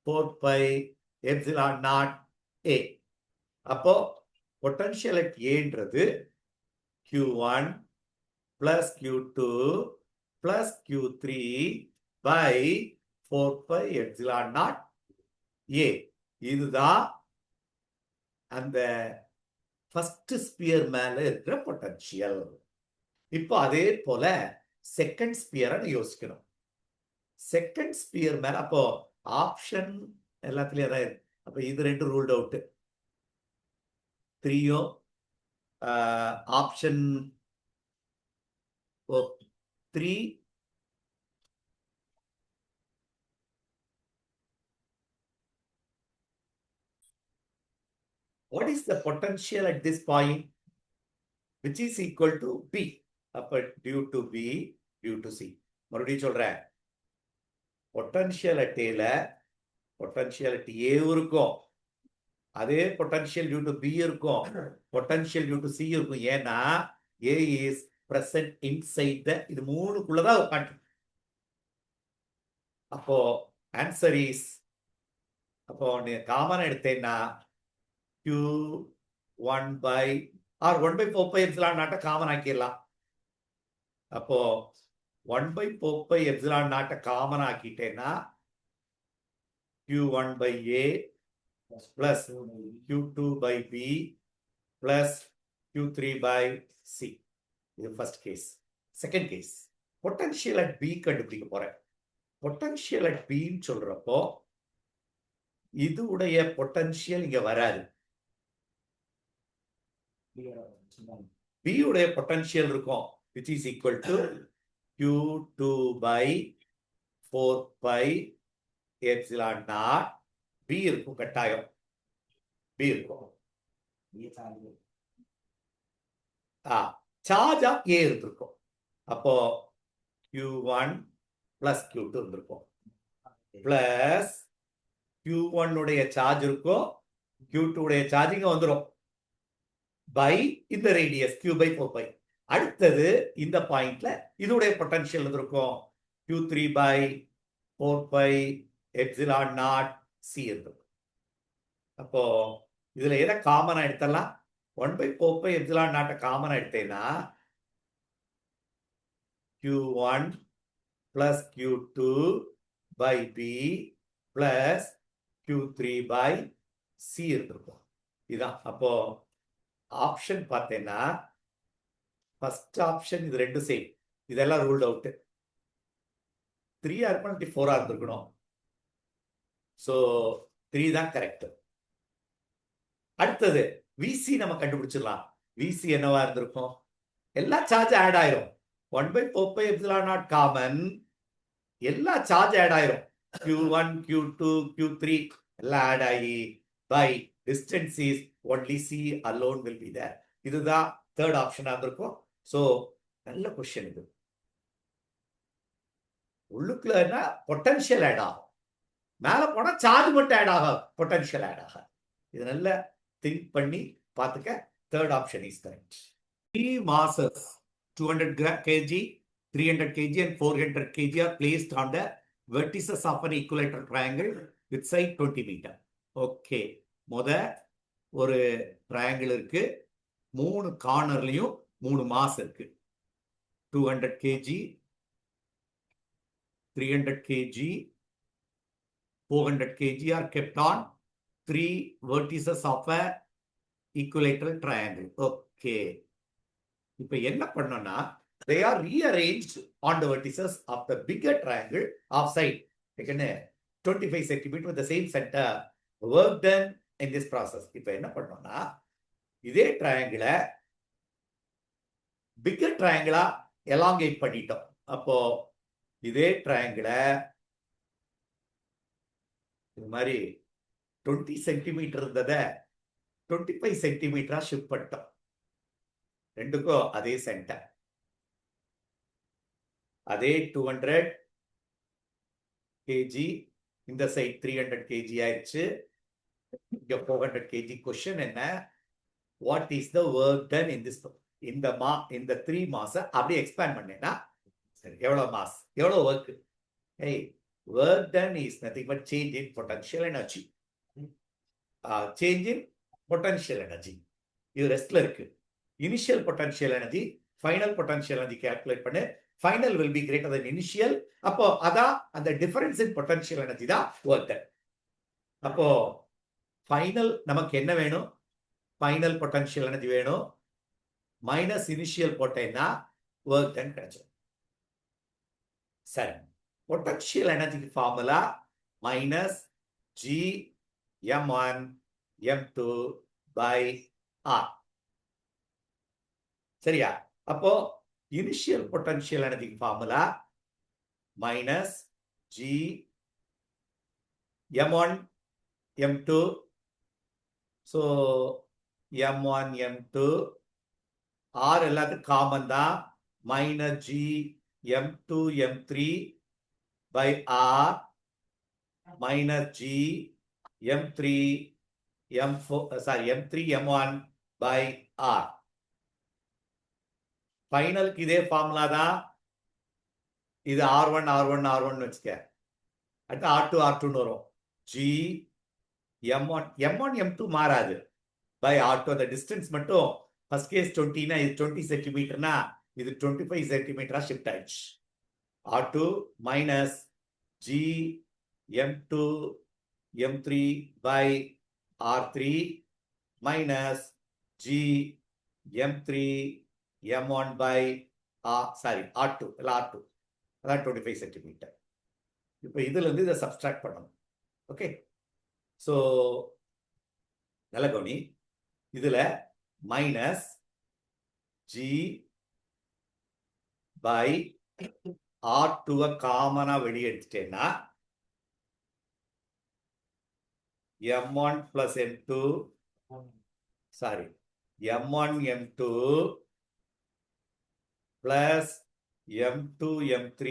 4πε0 A. அப்போ potential at Aன்றது Q1 plus Q2 plus Q3 by 4πε0 A. இதுதான் அந்த ஃபர்ஸ்ட் ஸ்பியர் மேல இருக்கிற பொட்டன்ஷியல். இப்போ அதே போல செகண்ட் ஸ்பியரை யோசிக்கணும். செகண்ட் ஸ்பியர் மேல, அப்போ ஆப்ஷன் எல்லாத்துலயும் அதான். அப்ப இது 2 ரூல்ட் அவுட், 3யும் option 3 what is the potential at this point, which is equal to B. அப்ப due to B, due to C. மறுபடியும் சொல்றேன், பொட்டன்ஷியல் at Aல பொட்டன்ஷியல் at A இருக்கும், அதே பொட்டன்ஷியல் டியூ டு B இருக்கும், பொட்டன்ஷியல் டியூ டு C இருக்கும். ஏன்னா A is present inside the, இது மூணுக்குள்ளதான் உட்காந்து. அப்போ ஆன்சர் இஸ், அப்போ நீ காமன் எடுத்தேன்னா Q1 by or 1/4πε0 காமன் ஆக்கிடலாம். அப்போ 1/4πε0 common ஆக்கிட்டேன்னா Q1 by A plus Q2 by B plus Q3 by C. இது first case. Second case, potential at B கண்டுபிடிக்க போறேன். பொட்டன்ஷியல் அட் B சொல்றப்போ இது உடைய பொட்டன்ஷியல் இங்க வராது. B உடைய பொட்டன்ஷியல் இருக்கும், which is equal to Q2 by 4 pi epsilon naught. B இருக்கும் கட்டாயம். B இருக்கும். சார்ஜ் ஆஃப் A இருந்திருக்கும். அப்போ Q1 plus Q2 இருந்திருக்கும். பிளஸ் Q1 உடைய சார்ஜ் இருக்கும், Q2 உடைய சார்ஜ் இங்க வந்துடும். பை இந்த ரேடியஸ் Q by 4 pi. அடுத்தது இந்த பாயிண்ட்ல இதோடைய பொட்டன்ஷியல் இருக்கும் Q3 by 4 pi epsilon naught C இருக்கும். அப்போ இதுல எதை காமனா எடுத்தலாம்? 1 by 4 pi epsilon naught காமனா எடுத்தேன்னா Q1 plus Q2 by B plus Q3 by C இருக்கும். இதான். அப்போ ஆப்ஷன் பார்த்தேன்னா ஃபர்ஸ்ட் ஆப்ஷன் இது ரெண்டு சேம், இதெல்லாம் ரூல்ட் அவுட். 3 இருக்கணும், 4 இருந்திருக்கணும். ஸோ 3 தான் கரெக்ட். அடுத்தது விசி நம்ம கண்டுபிடிச்சிடலாம். விசி என்னவா இருந்திருக்கும்? எல்லா சார்ஜ் ஆட் ஆயிரும். 1 by 4 pi epsilon naught காமன், எல்லா சார்ஜ் ஆட் ஆயிரும். Q1 Q2 Q3 எல்லாம் ஆட் ஆகி by distance is only C alone will be there. இதுதான் தேர்ட் ஆப்ஷனா இருந்திருக்கும். ஸோ நல்ல கொஸ்டின் இது. உள்ளுக்குள்ளன்னா பொட்டன்ஷியல் ஆட் ஆகும், மேல போனா சார்ஜ் மட்டும் ஆட் ஆகும், பொட்டன்ஷியல் ஆட் ஆகும். இது நல்ல திங்க் பண்ணி பார்த்துக்க. Third option is correct. 3 masses 200 kg, 300 kg and 400 kg are placed on the vertices of an equilateral triangle with side 20 meter. Okay, ஒரு ட்ரையாங்கிள் இருக்கு, 3 கார்னர்லயும் 3 மாஸ் இருக்கு. 200 kg, 300 kg, 400 kg are kept on 3 vertices of a equilateral triangle. Okay, இப்ப என்ன பண்ணோம்னா they are rearranged on the vertices of the bigger triangle of side 25 cm with the same center. Work done in this process. இப்ப என்ன பண்ணோம்னா இதே ட்ரையாங்கிளை பிக்கர் ட்ரையாங்கிளா எலாங்கேட் பண்ணிட்டோம். அப்போ இதே ட்ரையாங்கிளை இது மாதிரி 20 சென்டிமீட்டர் இருந்ததை 25 சென்டிமீட்டரா ஷிஃப்ட் பண்ணிட்டோம். ரெண்டுக்கும் அதே சென்டர், அதே 200 kg, இந்த சைட் 300 kg ஆயிடுச்சு. இங்க 400 kg. கொஸ்டின் என்ன? What is the work done in this? இந்த 3 மாஸ் அப்படியே எக்ஸ்பேண்ட் பண்ணேன்னா சரி, எவ்வளவு மாஸ், எவ்வளவு work? Work done is nothing but change in potential energy. Change in potential energy இது ரெஸ்ட்ல இருக்கு. Initial potential energy, final potential energy calculate பண்ணு. Final will be greater than initial. அப்போ அதான் அந்த டிஃபரன்ஸ் இன் பொட்டன்ஷியல் எனர்ஜி தான் ஒர்க் டன். அப்போ ஃபைனல் நமக்கு என்ன வேணும்? ஃபைனல் பொட்டன்ஷியல் எனர்ஜி வேணும். மைனஸ் இனிஷியல் போட்டேன்னா ஒர்க் டன் கிடைச்சிடும். சரி, பொட்டன்ஷியல் எனர்ஜிக்கு formula minus G m1 m2 by r. சரியா? அப்போ initial potential energy formula minus G m1 m2. So m1 m2 r எல்லாத்துக்கும் காமன் தான். Minus G m2 m3 by r minus G m3 m1 by r. ஃபைனலுக்கு இதே ஃபார்முலா தான். இது r1 r1 r1 வச்சுக்க. அடுத்து r2 r2 வரும். ஜி m1 m2 மாறாது பை r2. அந்த டிஸ்டன்ஸ் மட்டும் ஃபர்ஸ்ட் கேஸ் 20னா இது 20 சென்டிமீட்டர்னா இது 25 சென்டிமீட்டரா ஷிஃப்ட் ஆயிடுச்சு. r2 minus G m2 m3 by r3 minus G m3 m1 by r2 r2 அதான் 25 சென்டிமீட்டர். இப்போ இதுல இருந்து இதை சப்ஸ்ட்ராக்ட் பண்ணணும். ஓகே, ஸோ நல்ல கவனி. இதுல மைனஸ் ஜி by R2 காமனா வெளியே எடுத்துட்டேன்னா M1 plus M2 sorry M1 M2 plus M2 M3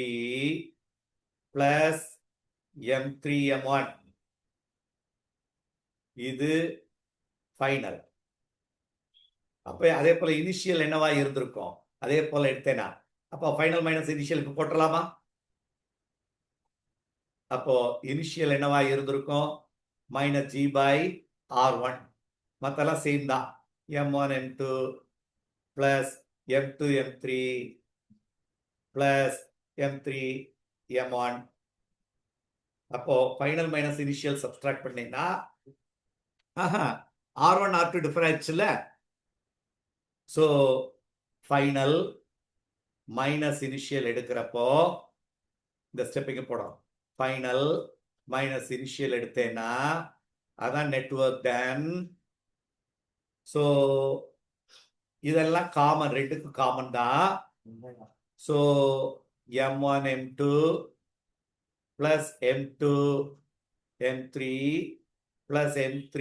plus M3 M1 இது ஃபைனல். அப்ப அதே போல இனிஷியல் என்னவா இருந்திருக்கும், அதே போல எடுத்தேனா அப்போ ஃபைனல் மைனஸ் இனிஷியலுக்கு போட்டலாமா? அப்போ இனிஷியல் என்னவா இருந்திருக்கும், மைனஸ் ஜி பை R1. மத்தெல்லாம் சேம் தான். M1 M2 plus M2 M3 plus M3 M1. அப்போ ஃபைனல் மைனஸ் இனிஷியல் சப்ஸ்ட்ராக்ட் பண்ணீங்கன்னா R1 R2 டிஃபர் ஆயிடுச்சுல்ல. ஸோ ஃபைனல் மைனஸ் இனிஷியல் எடுக்கிறப்போ இந்த ஸ்டெப்பிங்க போடும். ஃபைனல் மைனஸ் இனிஷியல் எடுத்தேன்னா அதான் நெட்வொர்க் தென். ஸோ இதெல்லாம் காமன், ரெண்டுக்கு காமன் தான். So M1 M2 plus M2 M3 plus M3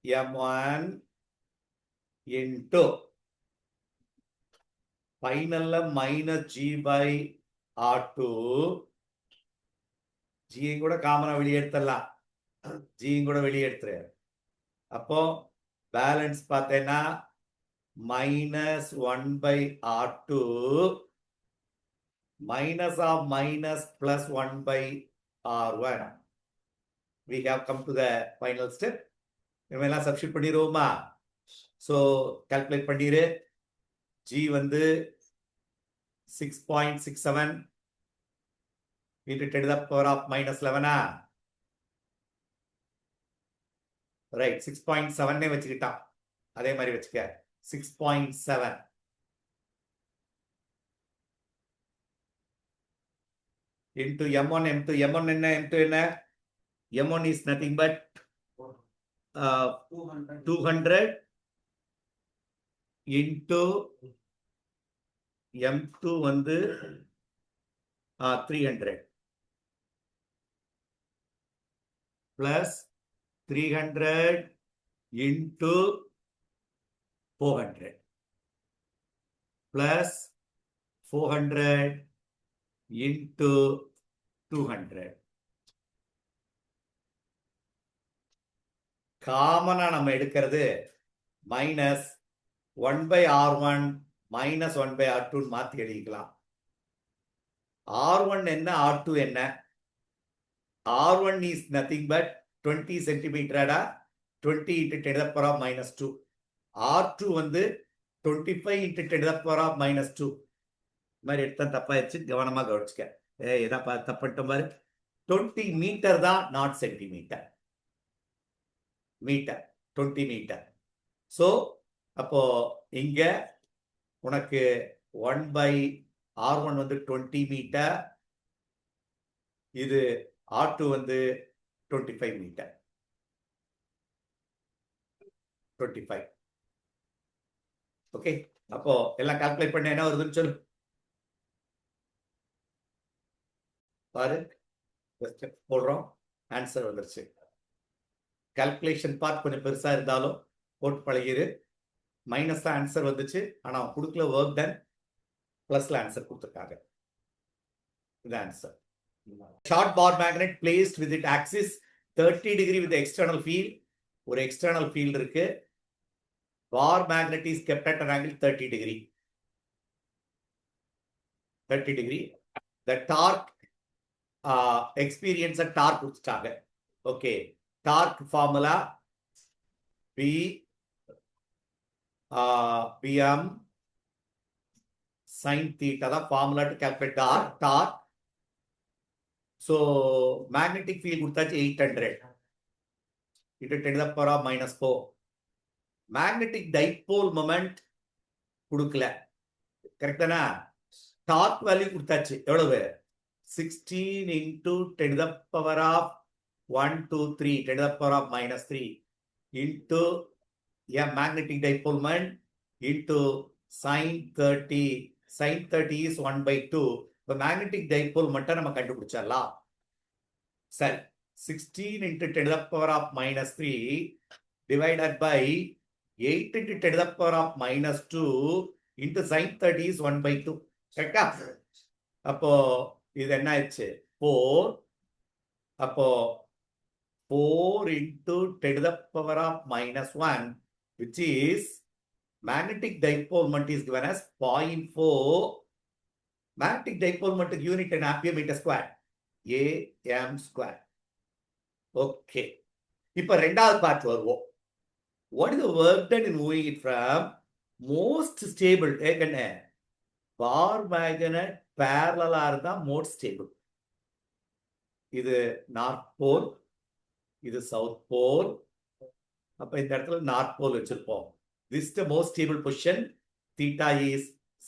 M1 into ஃபைனல்ல மைனஸ் ஜி பை R2. ஜியும் கூட காமனா வெளியே எடுத்துடலாம், ஜியும் கூட வெளியே எடுத்துரு. அப்போ பேலன்ஸ் பார்த்தேன்னா minus 1 by R2 minus of minus plus 1 by R1. We have come to the final step. இவெல்லாம் சப்ஸ்டிட் பண்ணிடுவோமா? ஸோ கால்குலேட் பண்ணிடு. ஜி வந்து 6.67 into 10 to the power of minus 11. Right, 6.7 வச்சுக்கிட்டான். அதே மாதிரி வச்சுக்க 6.7 into M1 M2. M1 என்ன, M2 என்ன? M1 is nothing but 200 into M2 வந்து 300 plus 300 into 400 plus 400 into 200. காமனா நம்ம எடுக்கிறது minus 1 by R1 minus 1 by R2 மாத்தி எழுதிக்கலாம். R1 என்ன, R2 என்ன? R1 is nothing but 20 சென்டிமீட்டரா, 20 into 10 to the power of minus 2. R2 வந்து 25 into 10 to the power of minus 2. மாதிரி எடுத்தா தப்பாயிடுச்சு, கவனமா கவனிச்சுக்க. எதா தப்பிட்ட மாதிரி 20 மீட்டர் தான், not centimetre. Metre 20 metre. So அப்போ இங்க உனக்கு 1 by R1 வந்து 20 மீட்டர், இது R2 வந்து 25 மீட்டர். 25. ஓகே, அப்போ எல்லாம் கால்குலேட் பண்ண என்ன வருதுன்னு சொல்லு பாரு. போடுறோம், ஆன்சர் வந்துருச்சு. கால்குலேஷன் பார்ட் கொஞ்சம் பெருசா இருந்தாலும் போட்டு பழகிரு. மைனஸ் தான் ஆன்சர் வந்துச்சு, ஆனா கொடுக்கல ஒர்க் டன், பிளஸ்ல ஆன்சர் கொடுத்துருக்காங்க. இது answer. Short bar magnet placed with it axis 30 degree with external field. ஒரு எக்ஸ்டர்னல் ஃபீல்ட் இருக்கு. Bar magnet is kept at an angle 30 degree. 30 degree. The torque experience torque கொடுத்துட்டாங்க. Okay, torque formula Pm sin theta தான் formula to calculate torque. So magnetic field கொடுத்தாச்சு 800 into 10 to the power of minus 4. Magnetic dipole moment கொடுக்கல, கரெக்டானா? டார்க் வேல்யூ கொடுத்தாச்சு. எவ்வளவு? 16 into 10 to the power of 1 2 3 10 to the power of minus 3 into a magnetic dipole moment into sin 30 sin 30 is 1/2. இப்போ மேக்னெட்டிக் டைபோல் மட்டும் நம்ம கண்டுபிடிச்சிடலாம். சரி, 16 into 10 to the power of minus 3 divided by 8 into 10 to the power of minus 2 into sin 30 is 1/2. கரெக்டா? அப்போ இது என்ன ஆயிடுச்சு? 4. அப்போ 4 into 10 to the power of minus 1, which is magnetic dipole moment is given as 0.4. Magnetic dipole moment unit in ampere meter square. AM square. Okay. இப்போ ரெண்டாவது பார்ட் வருவோம். What is the work done in moving it from most stable? ஏகனே bar magnet parallel இருந்தா most stable. இது நார்த் போல், இது சவுத் போல். அப்ப இந்த இடத்துல நார்த் போல் வச்சிருப்போம். This is the most stable position. Theta is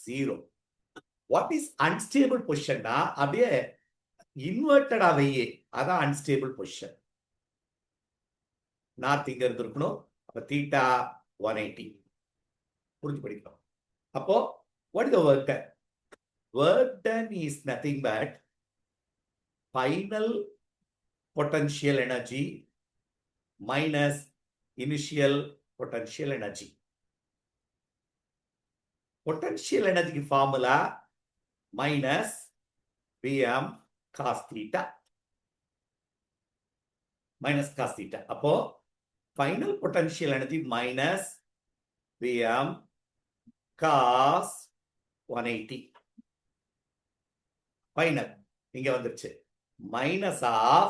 0. What is unstable position? அப்படியே இன்வெர்டடா வையே, அதான் unstable position. நார்த் இங்க இருந்திருக்கணும். அப்ப தீட்டா 180 புரிஞ்சு படிக்கணும். அப்போ what is the work done? Work done is nothing but final potential energy minus initial potential energy. Potential energy formula minus Vm cos theta. Minus cos theta. அப்போ final potential energy minus Vm cos 180. Final. இங்க வந்துருச்சு. Minus of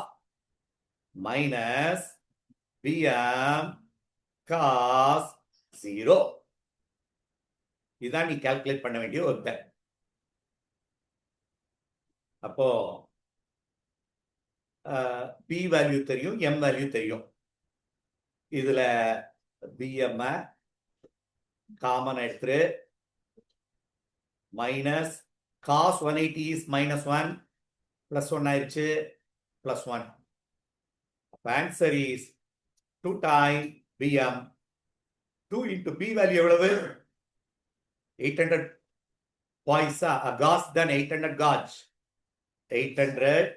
minus Vm cos 0. இதான் நீ கால்குலேட் பண்ண வேண்டிய ஒர்க். அப்போ பி வேல்யூ தெரியும், எம் வேல்யூ தெரியும். இதுல பிஎம் காமன் எடுத்துரு. மைனஸ் காஸ் 180 இஸ் -1 +1 ஆயிருச்சு, +1. Answer is 2 time PM. 2 into p value எவ்வளவு? 800 பாய்ஸா காஸ் தான் 800 காஜ். 800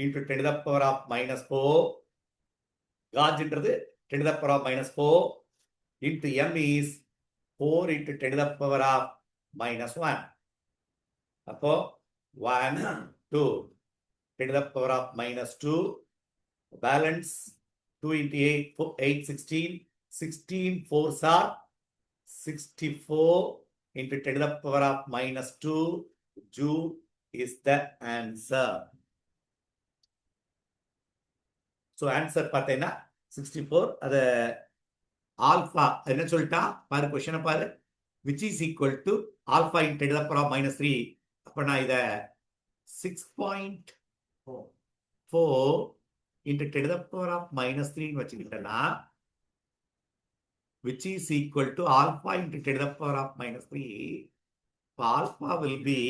into 10 to the power of -4. Gauge என்றது 10 to the power of -4 into m is 4 into 10 to the power of -1. அப்போ 1, 2, 10 to the power of -2. Balance 2 into 8, 8, 16. 16 4s are 64 into 10 to the power of -2 joule is the answer. So answer பார்த்தீங்கன்னா 64. அது ஆல்பா என்ன சொல்லிட்டா பாரு, கொஸ்டினை பாரு. which is equal to alpha into 10 to the power of -3. அப்ப நான் இத 6.4 into 10 to the power of -3 வச்சுக்கிட்டேன்னா which is equal to alpha into 10 to the power of -3. Alpha will be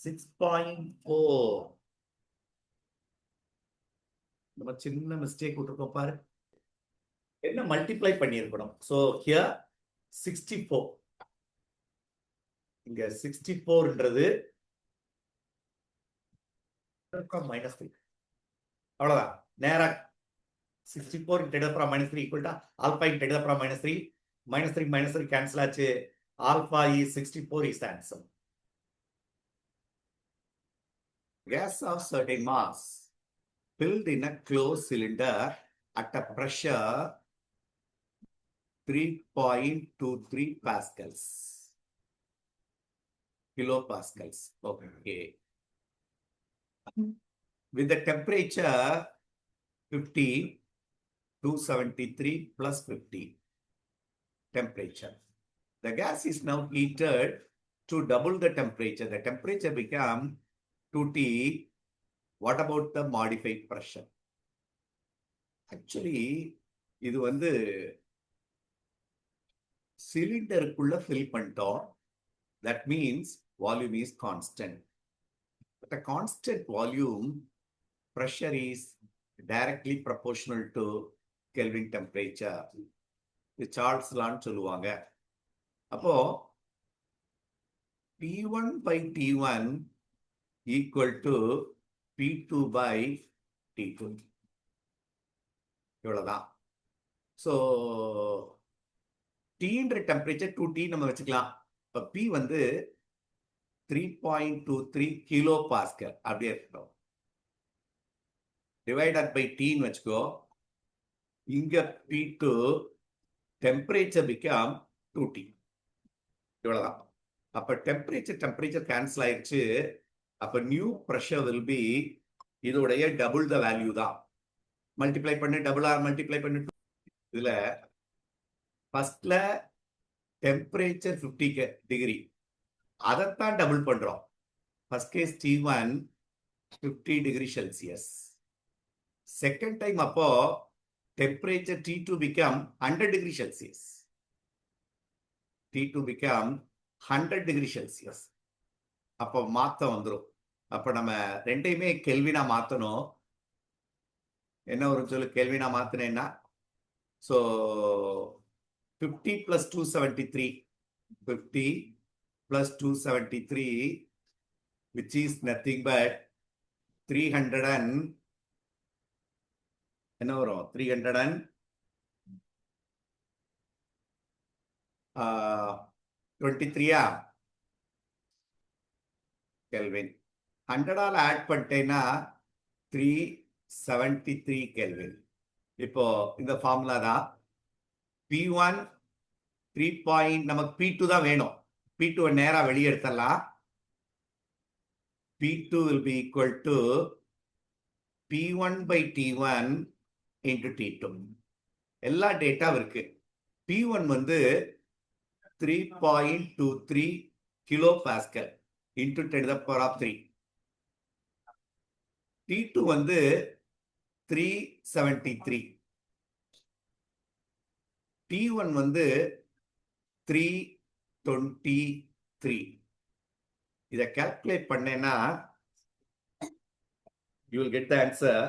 6.4. நம்ம சின்ன மிஸ்டேக் விட்டுருக்கோம் பாரு. என்ன மல்டிப்ளை பண்ணியிருக்கணும். So here 64. இங்க 64ன்றது -3. அவ்வளவுதான். நேரா 64 into 10 to the power of -3 equal to alpha into 10 to the power of -3. -3 cancel ஆச்சு. Alpha is 64 is the answer. Gas of certain mass filled in a closed cylinder at a pressure 3.23 pascals. Kilopascals. Okay. With the temperature 50, 273 plus 50 temperature. The gas is now heated to double the temperature. The temperature become 2T. What about the modified pressure? Actually, இது வந்து சிலிண்டருக்குள்ள ஃபில் பண்ணிட்டோம். That means volume is constant. But a constant volume, pressure is directly proportional to Kelvin temperature. இது சார்ல்ஸ் லான்னு சொல்லுவாங்க. அப்போ P1 by T1 equal to P2 by T2. இவ்வளவுதான். ஸோ டீன்ற டெம்பரேச்சர் 2T நம்ம வச்சுக்கலாம். இப்போ P வந்து 3.23 கிலோ பாஸ்கல் அப்படியே இருக்கட்டும். டிவைடட் பை Tன்னு வச்சுக்கோ. இங்க P2 டெம்பரேச்சர் பிகம் 2T. இவ்வளவுதான். அப்ப டெம்பரேச்சர் கேன்சல் ஆயிடுச்சு. அப்ப நியூ ப்ரெஷர் வில் பி இதோடைய டபுள் த வேல்யூ தான். மல்டிப்ளை பண்ணு, டபுள் ஆர் மல்டிப்ளை பண்ணு. இதுல ஃபர்ஸ்ட்ல டெம்பரேச்சர் 50 டிகிரி, அதைத்தான் டபுள் பண்றோம். First case T1 50 degree Celsius. Second time அப்போ temperature T2 become 100 degree Celsius. T2 become 100 degree Celsius. அப்போ மாத்த வந்துடும். அப்ப நம்ம ரெண்டையுமே கெல்வினா மாத்தணும். என்ன ஒரு சொல்லு கெல்வினா மாத்தினேன்னா, so 50 plus 273, 50 plus 273, which is nothing but 300 and என்ன வரும் 323 கெல்வின். 100 ஆட் பண்ணிட்டேன்னா 373 கெல்வின். இப்போ இந்த ஃபார்முலா தான். P1 3. நமக்கு P2 தான் வேணும். P2 நேரா வெளியே எடுத்துடலாம். P2 will be equal to P1 by T1 into T2. எல்லா டேட்டா இருக்கு. P1 வந்து 3.23 kilo pascal into 10 to the power of 3. T2 வந்து 373. T1 வந்து 323. இதை கால்குலேட் பண்ணேன்னா you will get the answer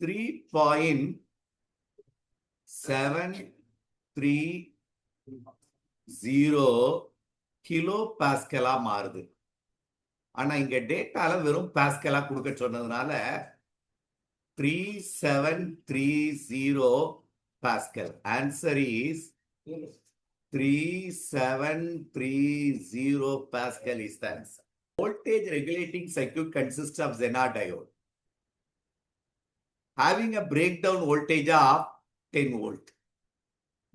3.730 kilo பாஸ்கலா மாறுது. ஆனா இங்க டேட்டால வெறும் பாஸ்கலா கொடுக்க சொன்னதுனால 3730 Pascal. Answer is 3730 Pascal is the answer. Voltage regulating circuit consists of Zener diode having a breakdown voltage of 10 volt.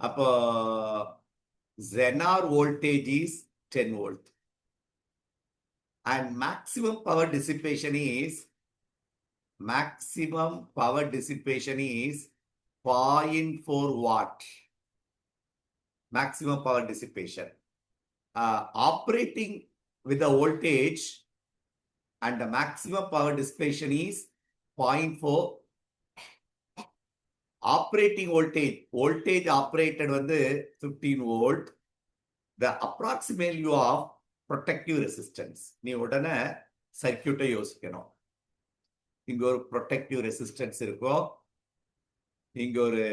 அப்போ Zener voltage is 10 volt and maximum power dissipation is 0.4 watt. Maximum power dissipation. Operating with the voltage and the maximum power dissipation is 0.4. Operating voltage operated வந்து 15 volt. The approximate value of protective resistance. நீ உடனே சர்க்யூட்டை யோசிக்கணும். இங்க ஒரு ப்ரொடெக்டிவ் ரெசிஸ்டன்ஸ் இருக்கும், இங்க ஒரு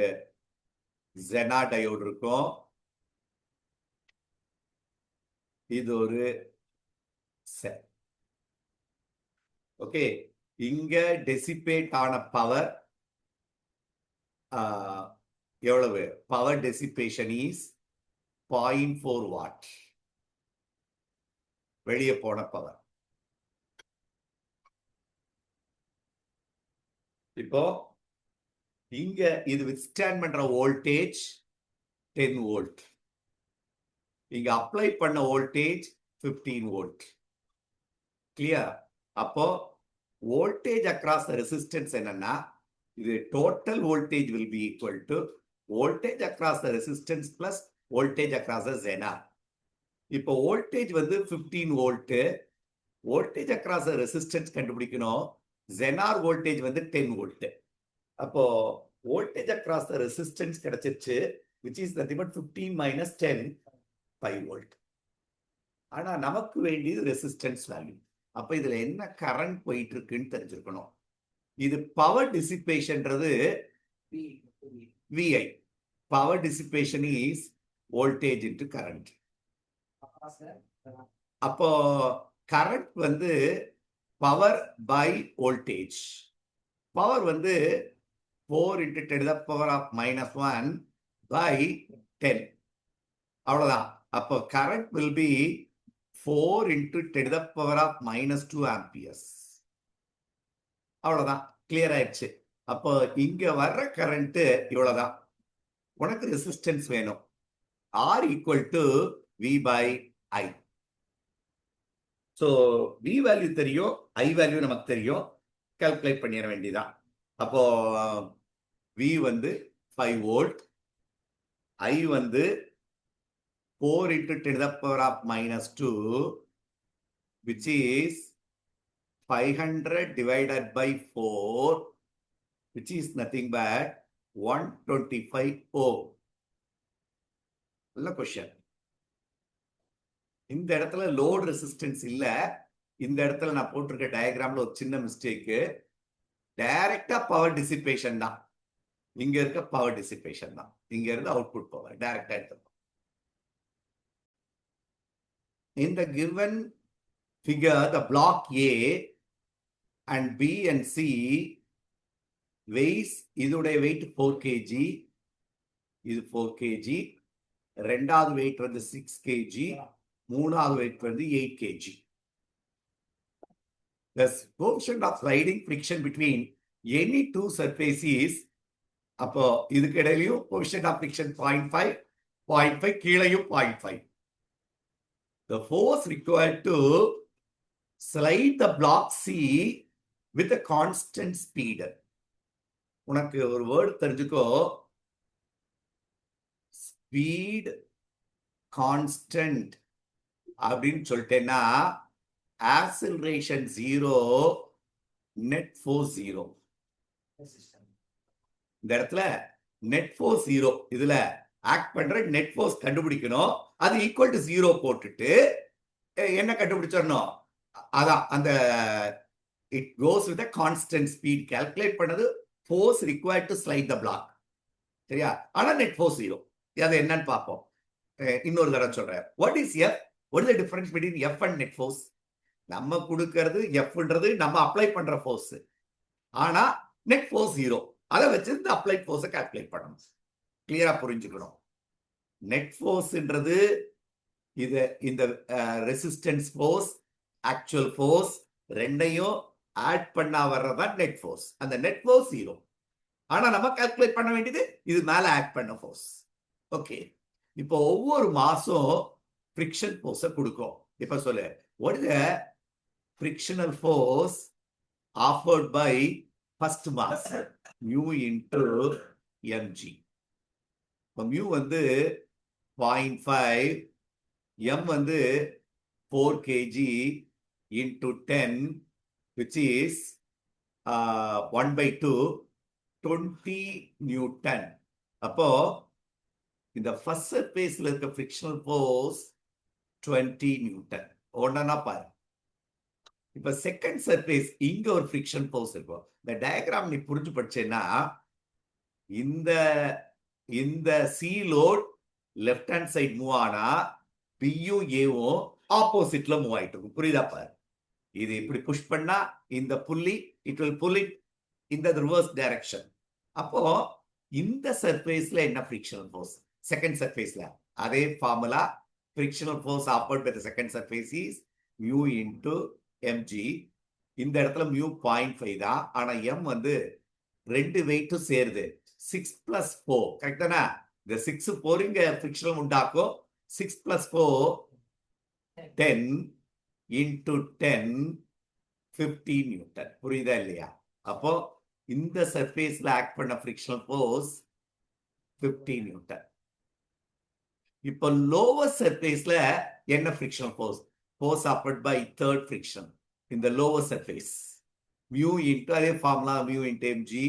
Zener டயோடு இருக்கும், இது ஒரு செல். ஓகே, இங்க டெசிபேட் ஆன பவர் எவ்வளவு? Power dissipation is 0.4 watt. வெளியே போன பவர். இப்போ இங்க இது வித்ஸ்டாண்ட் பண்ற வோல்டேஜ் 10 வோல்ட். இங்க அப்ளை பண்ண வோல்டேஜ் 15 வோல்ட். கிளியர்? அப்போ வோல்டேஜ் அக்ராஸ் த ரெசிஸ்டன்ஸ் என்னன்னா, இது total voltage will be equal to voltage across the resistance plus voltage across the Zener. இப்போ வோல்டேஜ் வந்து 15 volt, voltage across the resistance கண்டுபிடிக்கணும். Zener வோல்டேஜ் வந்து 10 வோல்ட். அப்போ வோல்டேஜ் அக்ராஸ் த ரெசிஸ்டன்ஸ் கிடைச்சிருச்சு, which is nothing but 15 minus 10, 5 volt. ஆனா நமக்கு வேண்டியது ரெசிஸ்டன்ஸ் வேல்யூ. அப்ப இதுல என்ன கரண்ட் போயிட்டு இருக்குன்னு தெரிஞ்சிருக்கணும். இது பவர் டிசிபேஷன்ன்றது VI. Power dissipation is voltage into current. அப்போ கரண்ட் வந்து பவர் பை வோல்டேஜ். பவர் வந்து 4 into 10 to the power of -1 by 10. அவ்வளவுதான். அப்போ current will be 4 into 10 to the power of -2 amperes. அவ்வளவுதான், கிளியர் ஆயிடுச்சு. அப்போ இங்க வர்ற கரண்ட் இவ்வளவுதான். உனக்கு ரெசிஸ்டன்ஸ் வேணும். R equal to V by I. So V value தெரியும், I வேல்யூ நமக்கு தெரியும், கால்குலேட் பண்ணிட வேண்டியதான். அப்போ V வந்து 5 வோல்ட், I வந்து 4 into 10 to the power of -2, which is 500 divided by 4, which is nothing but 125 ohm. நல்ல கொஸ்டின். இந்த இடத்துல லோட் ரெசிஸ்டன்ஸ் இல்ல. இந்த இடத்துல நான் போட்டிருக்க டயக்ராம்ல ஒரு சின்ன மிஸ்டேக். டைரக்டா பவர் டிசிபேஷன் தான். இங்க இருக்க பவர் டிசிபேஷன் தான். இங்க இருந்து அவுட்புட் பவர் டைரக்டா எடுத்துக்கணும். In the given figure, the block A and B and C weighs, இதோடைய weight 4 kg, இது 4 kg, ரெண்டாவது weight வந்து 6 kg, மூணாவது weight வந்து 8 kg. The coefficient of sliding friction between any two surfaces, அப்போ இதுக்கு இடையிலையும் coefficient of friction 0.5, 0.5, கீழையும் 0.5. The force required to slide the block C with a constant speed. உனக்கு ஒரு வேர்டு தெரிஞ்சுக்கோ, ஸ்பீட் கான்ஸ்டன்ட் அப்படின்னு சொல்லிட்டேன்னா ஆக்சிலரேஷன் 0, நெட் ஃபோர்ஸ் 0. இந்த இடத்துல நெட் ஃபோர்ஸ் 0, இதுல ஆக்ட் பண்ற நெட் ஃபோர்ஸ் கண்டுபிடிக்கணும். அது ஈக்குவல் டு 0 போட்டுட்டு என்ன கண்டுபிடிச்சிடணும், அதான் அந்த it goes with constant speed. Calculate பண்ணது force required to slide the block, சரியா? ஆனா நெட் ஃபோர்ஸ் 0. அது என்னன்னு பார்ப்போம். இன்னொரு தடவை சொல்றேன். What is F? What is the difference between F and net force? நம்ம கொடுக்கிறது எஃப்ன்றது நம்ம அப்ளை பண்ற ஃபோர்ஸ், ஆனா நெட் ஃபோர்ஸ் 0. அதை வச்சு இந்த அப்ளைட் ஃபோர்ஸை கால்குலேட் பண்ணணும். கிளியரா புரிஞ்சுக்கணும். நெட் ஃபோர்ஸ்ன்றது இது இந்த ரெசிஸ்டன்ஸ் ஃபோர்ஸ், ஆக்சுவல் ஃபோர்ஸ் ரெண்டையும் ஆட் பண்ணா வர்றதான் நெட் ஃபோர்ஸ். அந்த நெட் ஃபோர்ஸ் 0. ஆனா நம்ம கால்குலேட் பண்ண வேண்டியது இது மேல ஆட் பண்ண ஃபோர்ஸ். ஓகே, இப்போ ஒவ்வொரு மாசம் ஃப்ரிக்ஷன் ஃபோர்ஸை கொடுக்கும். இப்ப சொல்லு, what is the frictional force offered by first mass? mu into mg. mu வந்து 0.5, m வந்து 4 kg into 10, which is 1/2, 20 Newton. அப்போ இந்த ஃபர்ஸ்ட் சர்ஃபேஸ்ல இருக்க ஃப்ரிக்ஷனல் ஃபோர்ஸ் 20 நியூட்டன். ஒன்னா பாரு. இப்ப செகண்ட் சர்ஃபேஸ் இங்க ஒரு ஃப்ரிக்ஷன் ஃபோர்ஸ் இருக்கும். இந்த டயக்ராம் நீ புரிஞ்சு படிச்சேன்னா இந்த இந்த C load left hand side move ஆனா பியும் ஏவும் ஆப்போசிட்ல மூவ் ஆயிட்டு இருக்கும். புரியுதா பாரு? இது இப்படி புஷ் பண்ணா இந்த புள்ளி it will pull it in the reverse direction. அப்போ இந்த சர்ஃபேஸ்ல என்ன ஃப்ரிக்ஷனல் ஃபோர்ஸ்? செகண்ட் சர்ஃபேஸ்ல அதே formula. frictional force offered by the second surface is mu into mg. இந்த இடத்துல mu 0.5 தான். ஆனா m வந்து ரெண்டு வெயிட்டும் சேருது. 6 plus 4, கரெக்ட் தானே? இந்த 6 4 இங்க ஃப்ரிக்ஷனல் உண்டாக்கும். 6 plus 4 10 into 10 50 நியூட்டன். புரியுதா இல்லையா? அப்போ இந்த சர்ஃபேஸ்ல ஆக்ட் பண்ண ஃப்ரிக்ஷனல் ஃபோர்ஸ் 50 நியூட்டன். இப்போ லோவர் சர்ஃபேஸ்ல என்ன frictional force? Force offered by third friction இந்த லோவர் சர்ஃபேஸ். மியூ இன்டு அதே formula, mu into mg.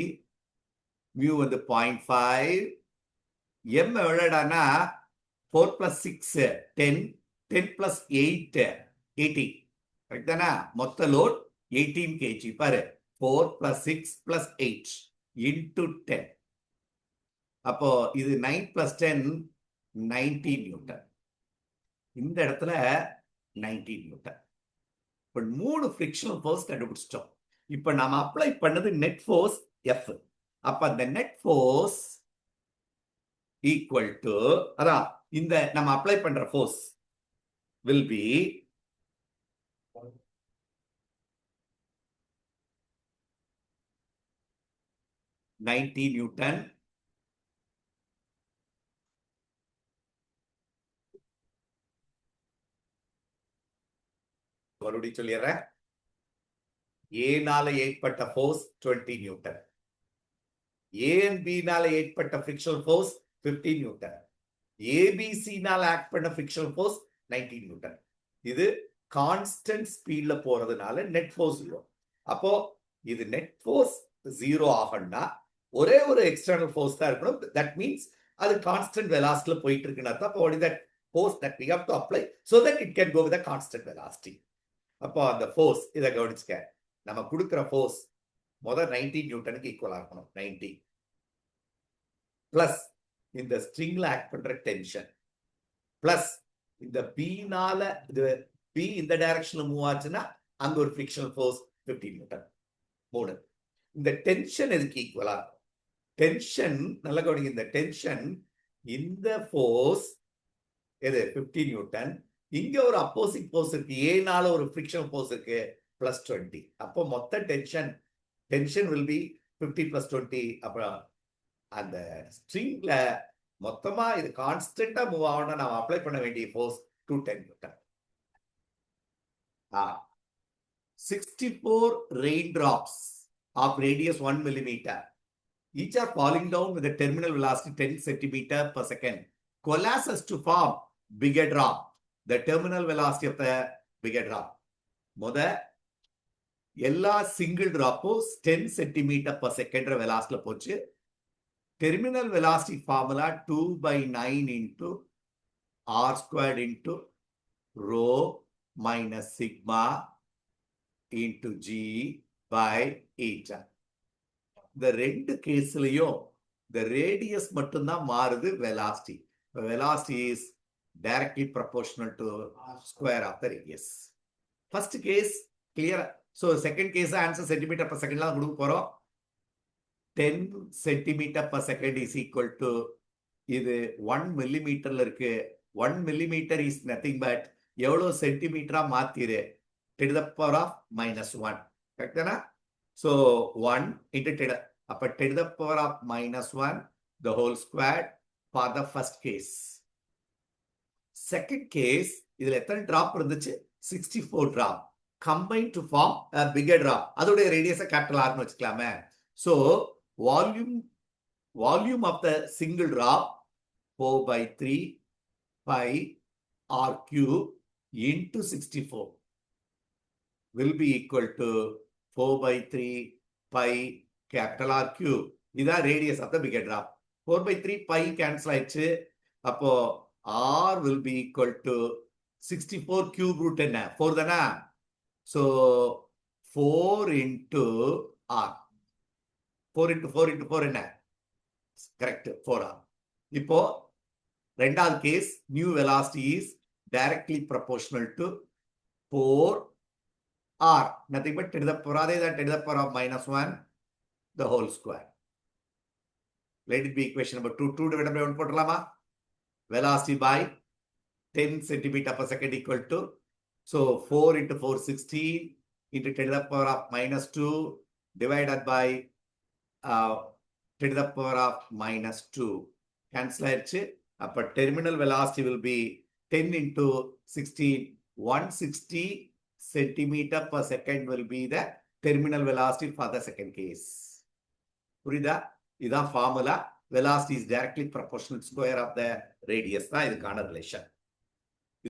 Mu வந்து 0.5. எம் எவ்வளோடானா 4 plus 6 10, 10 plus 8 18, கரெக்ட் தானே? மொத்த லோட் 18 kg. பாரு, 4 plus 6 plus 8 into 10. அப்போ இது 9 plus 10 90 நியூட்டன். இந்த இடத்துல 90 நியூட்டன். இப்ப 3 ஃபிரிக்ஷனல் ஃபோர்ஸ் கண்டுபிடிச்சிட்டோம். இப்ப நாம அப்ளை பண்ணது நெட் ஃபோர்ஸ் F. அப்ப அந்த நெட் ஃபோர்ஸ் ஈக்குவல் டு, அதான் இந்த நம்ம அப்ளை பண்ற ஃபோர்ஸ் will be Newton மறுபடியும் சொல்லிடுறேன். ஏனால ஏற்பட்ட ஃபோர்ஸ் 20 நியூட்டன், ஏன் பினால ஏற்பட்ட ஃபிரிக்ஷனல் ஃபோர்ஸ் 15 நியூட்டன், ஏபிசினால ஆக்ட் பண்ண ஃபிரிக்ஷனல் ஃபோர்ஸ் 19 நியூட்டன். இது கான்ஸ்டன்ட் ஸ்பீட்ல போறதுனால நெட் ஃபோர்ஸ் 0. அப்போ இது நெட் ஃபோர்ஸ் 0 ஆகணும்னா ஒரே ஒரு எக்ஸ்டர்னல் ஃபோர்ஸ் தான் இருக்கணும். தட் மீன்ஸ் அது கான்ஸ்டன்ட் வெலாசிட்டில போயிட்டு இருக்குன்னா தான் what is that force that we have to apply so that it can go with a constant velocity. அப்போ அந்த ஃபோர்ஸ் இதை கவனிச்சுக்க, நம்ம கொடுக்கிற ஃபோர்ஸ் முதல் 90 நியூட்டனுக்கு ஈக்குவலா இருக்கணும். 90 பிளஸ் இந்த ஸ்ட்ரிங்ல ஆக்ட் பண்ற டென்ஷன் பிளஸ் இந்த பினால இது பி இந்த டைரக்ஷன்ல மூவ் ஆச்சுன்னா அங்க ஒரு ஃபிரிக்ஷனல் ஃபோர்ஸ் 15 நியூட்டன். 3 இந்த டென்ஷன் எதுக்கு ஈக்குவலா இருக்கும்? டென்ஷன் நல்ல கவனிங்க, இந்த டென்ஷன் இந்த ஃபோர்ஸ் எது 15 நியூட்டன், இங்க ஒரு அப்போசிட் ஃபோர்ஸ் இருக்கு, ஏனால ஒரு ஃபிரிக்ஷனல் ஃபோர்ஸ் இருக்கு பிளஸ் 20. அப்போ மொத்த டென்ஷன் will be 50 plus 20. அப்புறம் அந்த ஸ்ட்ரிங்ல மொத்தமா இது கான்ஸ்டன்டா மூவ் ஆகணும்னா நம்ம அப்ளை பண்ண வேண்டிய force 210 Newton. 64 raindrops of radius 1 millimeter each are falling down with a terminal velocity 10 centimeter per second coalesces to form bigger drop. The terminal velocity of the bigger drop. முத எல்லா சிங்கிள் டிராப்பும் 10 சென்டிமீட்டர் per second வெலாசிட்டில போச்சு. Terminal velocity formula 2/9 into r squared into rho minus sigma into g by eta. இந்த ரெண்டு கேஸ்லயும் இந்த ரேடியஸ் மட்டும்தான் மாறுது, velocity. Velocity is directly proportional to square of the radius. First case clear. So second case answer centimeter per second la கொடுக்க போறோம். 10 centimeter per second is equal to இது 1 millimeterல இருக்கு. 1 millimeter is nothing but எவ்வளவு சென்டிமீட்டரா மாத்திரு 10 to the power of -1. கரெக்ட்டா? So 1 into 10, அப்ப 10 to the power of -1 the whole squared for the first case. Second case, இதுல எத்தனை டிராப் இருந்துச்சு? 64 drop combined to form a bigger drop. அதோட ரேடியஸ கேபிட்டல் ஆர்னு வச்சுக்கலாமே. So volume of the single drop 4/3 pi r cube into 64 will be equal to 4/3 pi capital R cube. இதான் radius of the bigger drop. 4/3 pi cancel ஆயிடுச்சு. அப்போ R will be equal to 64 cube root என்ன 4 தானா? So 4 into R. 4 into 4 into 4 என்ன? Correct, 4R. இப்போ ரெண்டாவது case, new velocity is directly proportional to 4R. Nothing but 10 to the power, அதே தான் 10 to the power of -1 the whole square. Let it be equation number 2. 2 divided by 1 போட்டுலாமா? Velocity by 10 centimeter per second equal to, so 4 into 4 16 into 10 to the power of -2 divided by 10 to the power of -2 cancel ஆயிடுச்சு. அப்ப terminal velocity will be 10 into 16, 160 centimeter per second will be the terminal velocity for the second case. புரியுதா? இதான் formula. velocity is directly proportional to square of the radius தான் இதுக்கான ரிலேஷன்.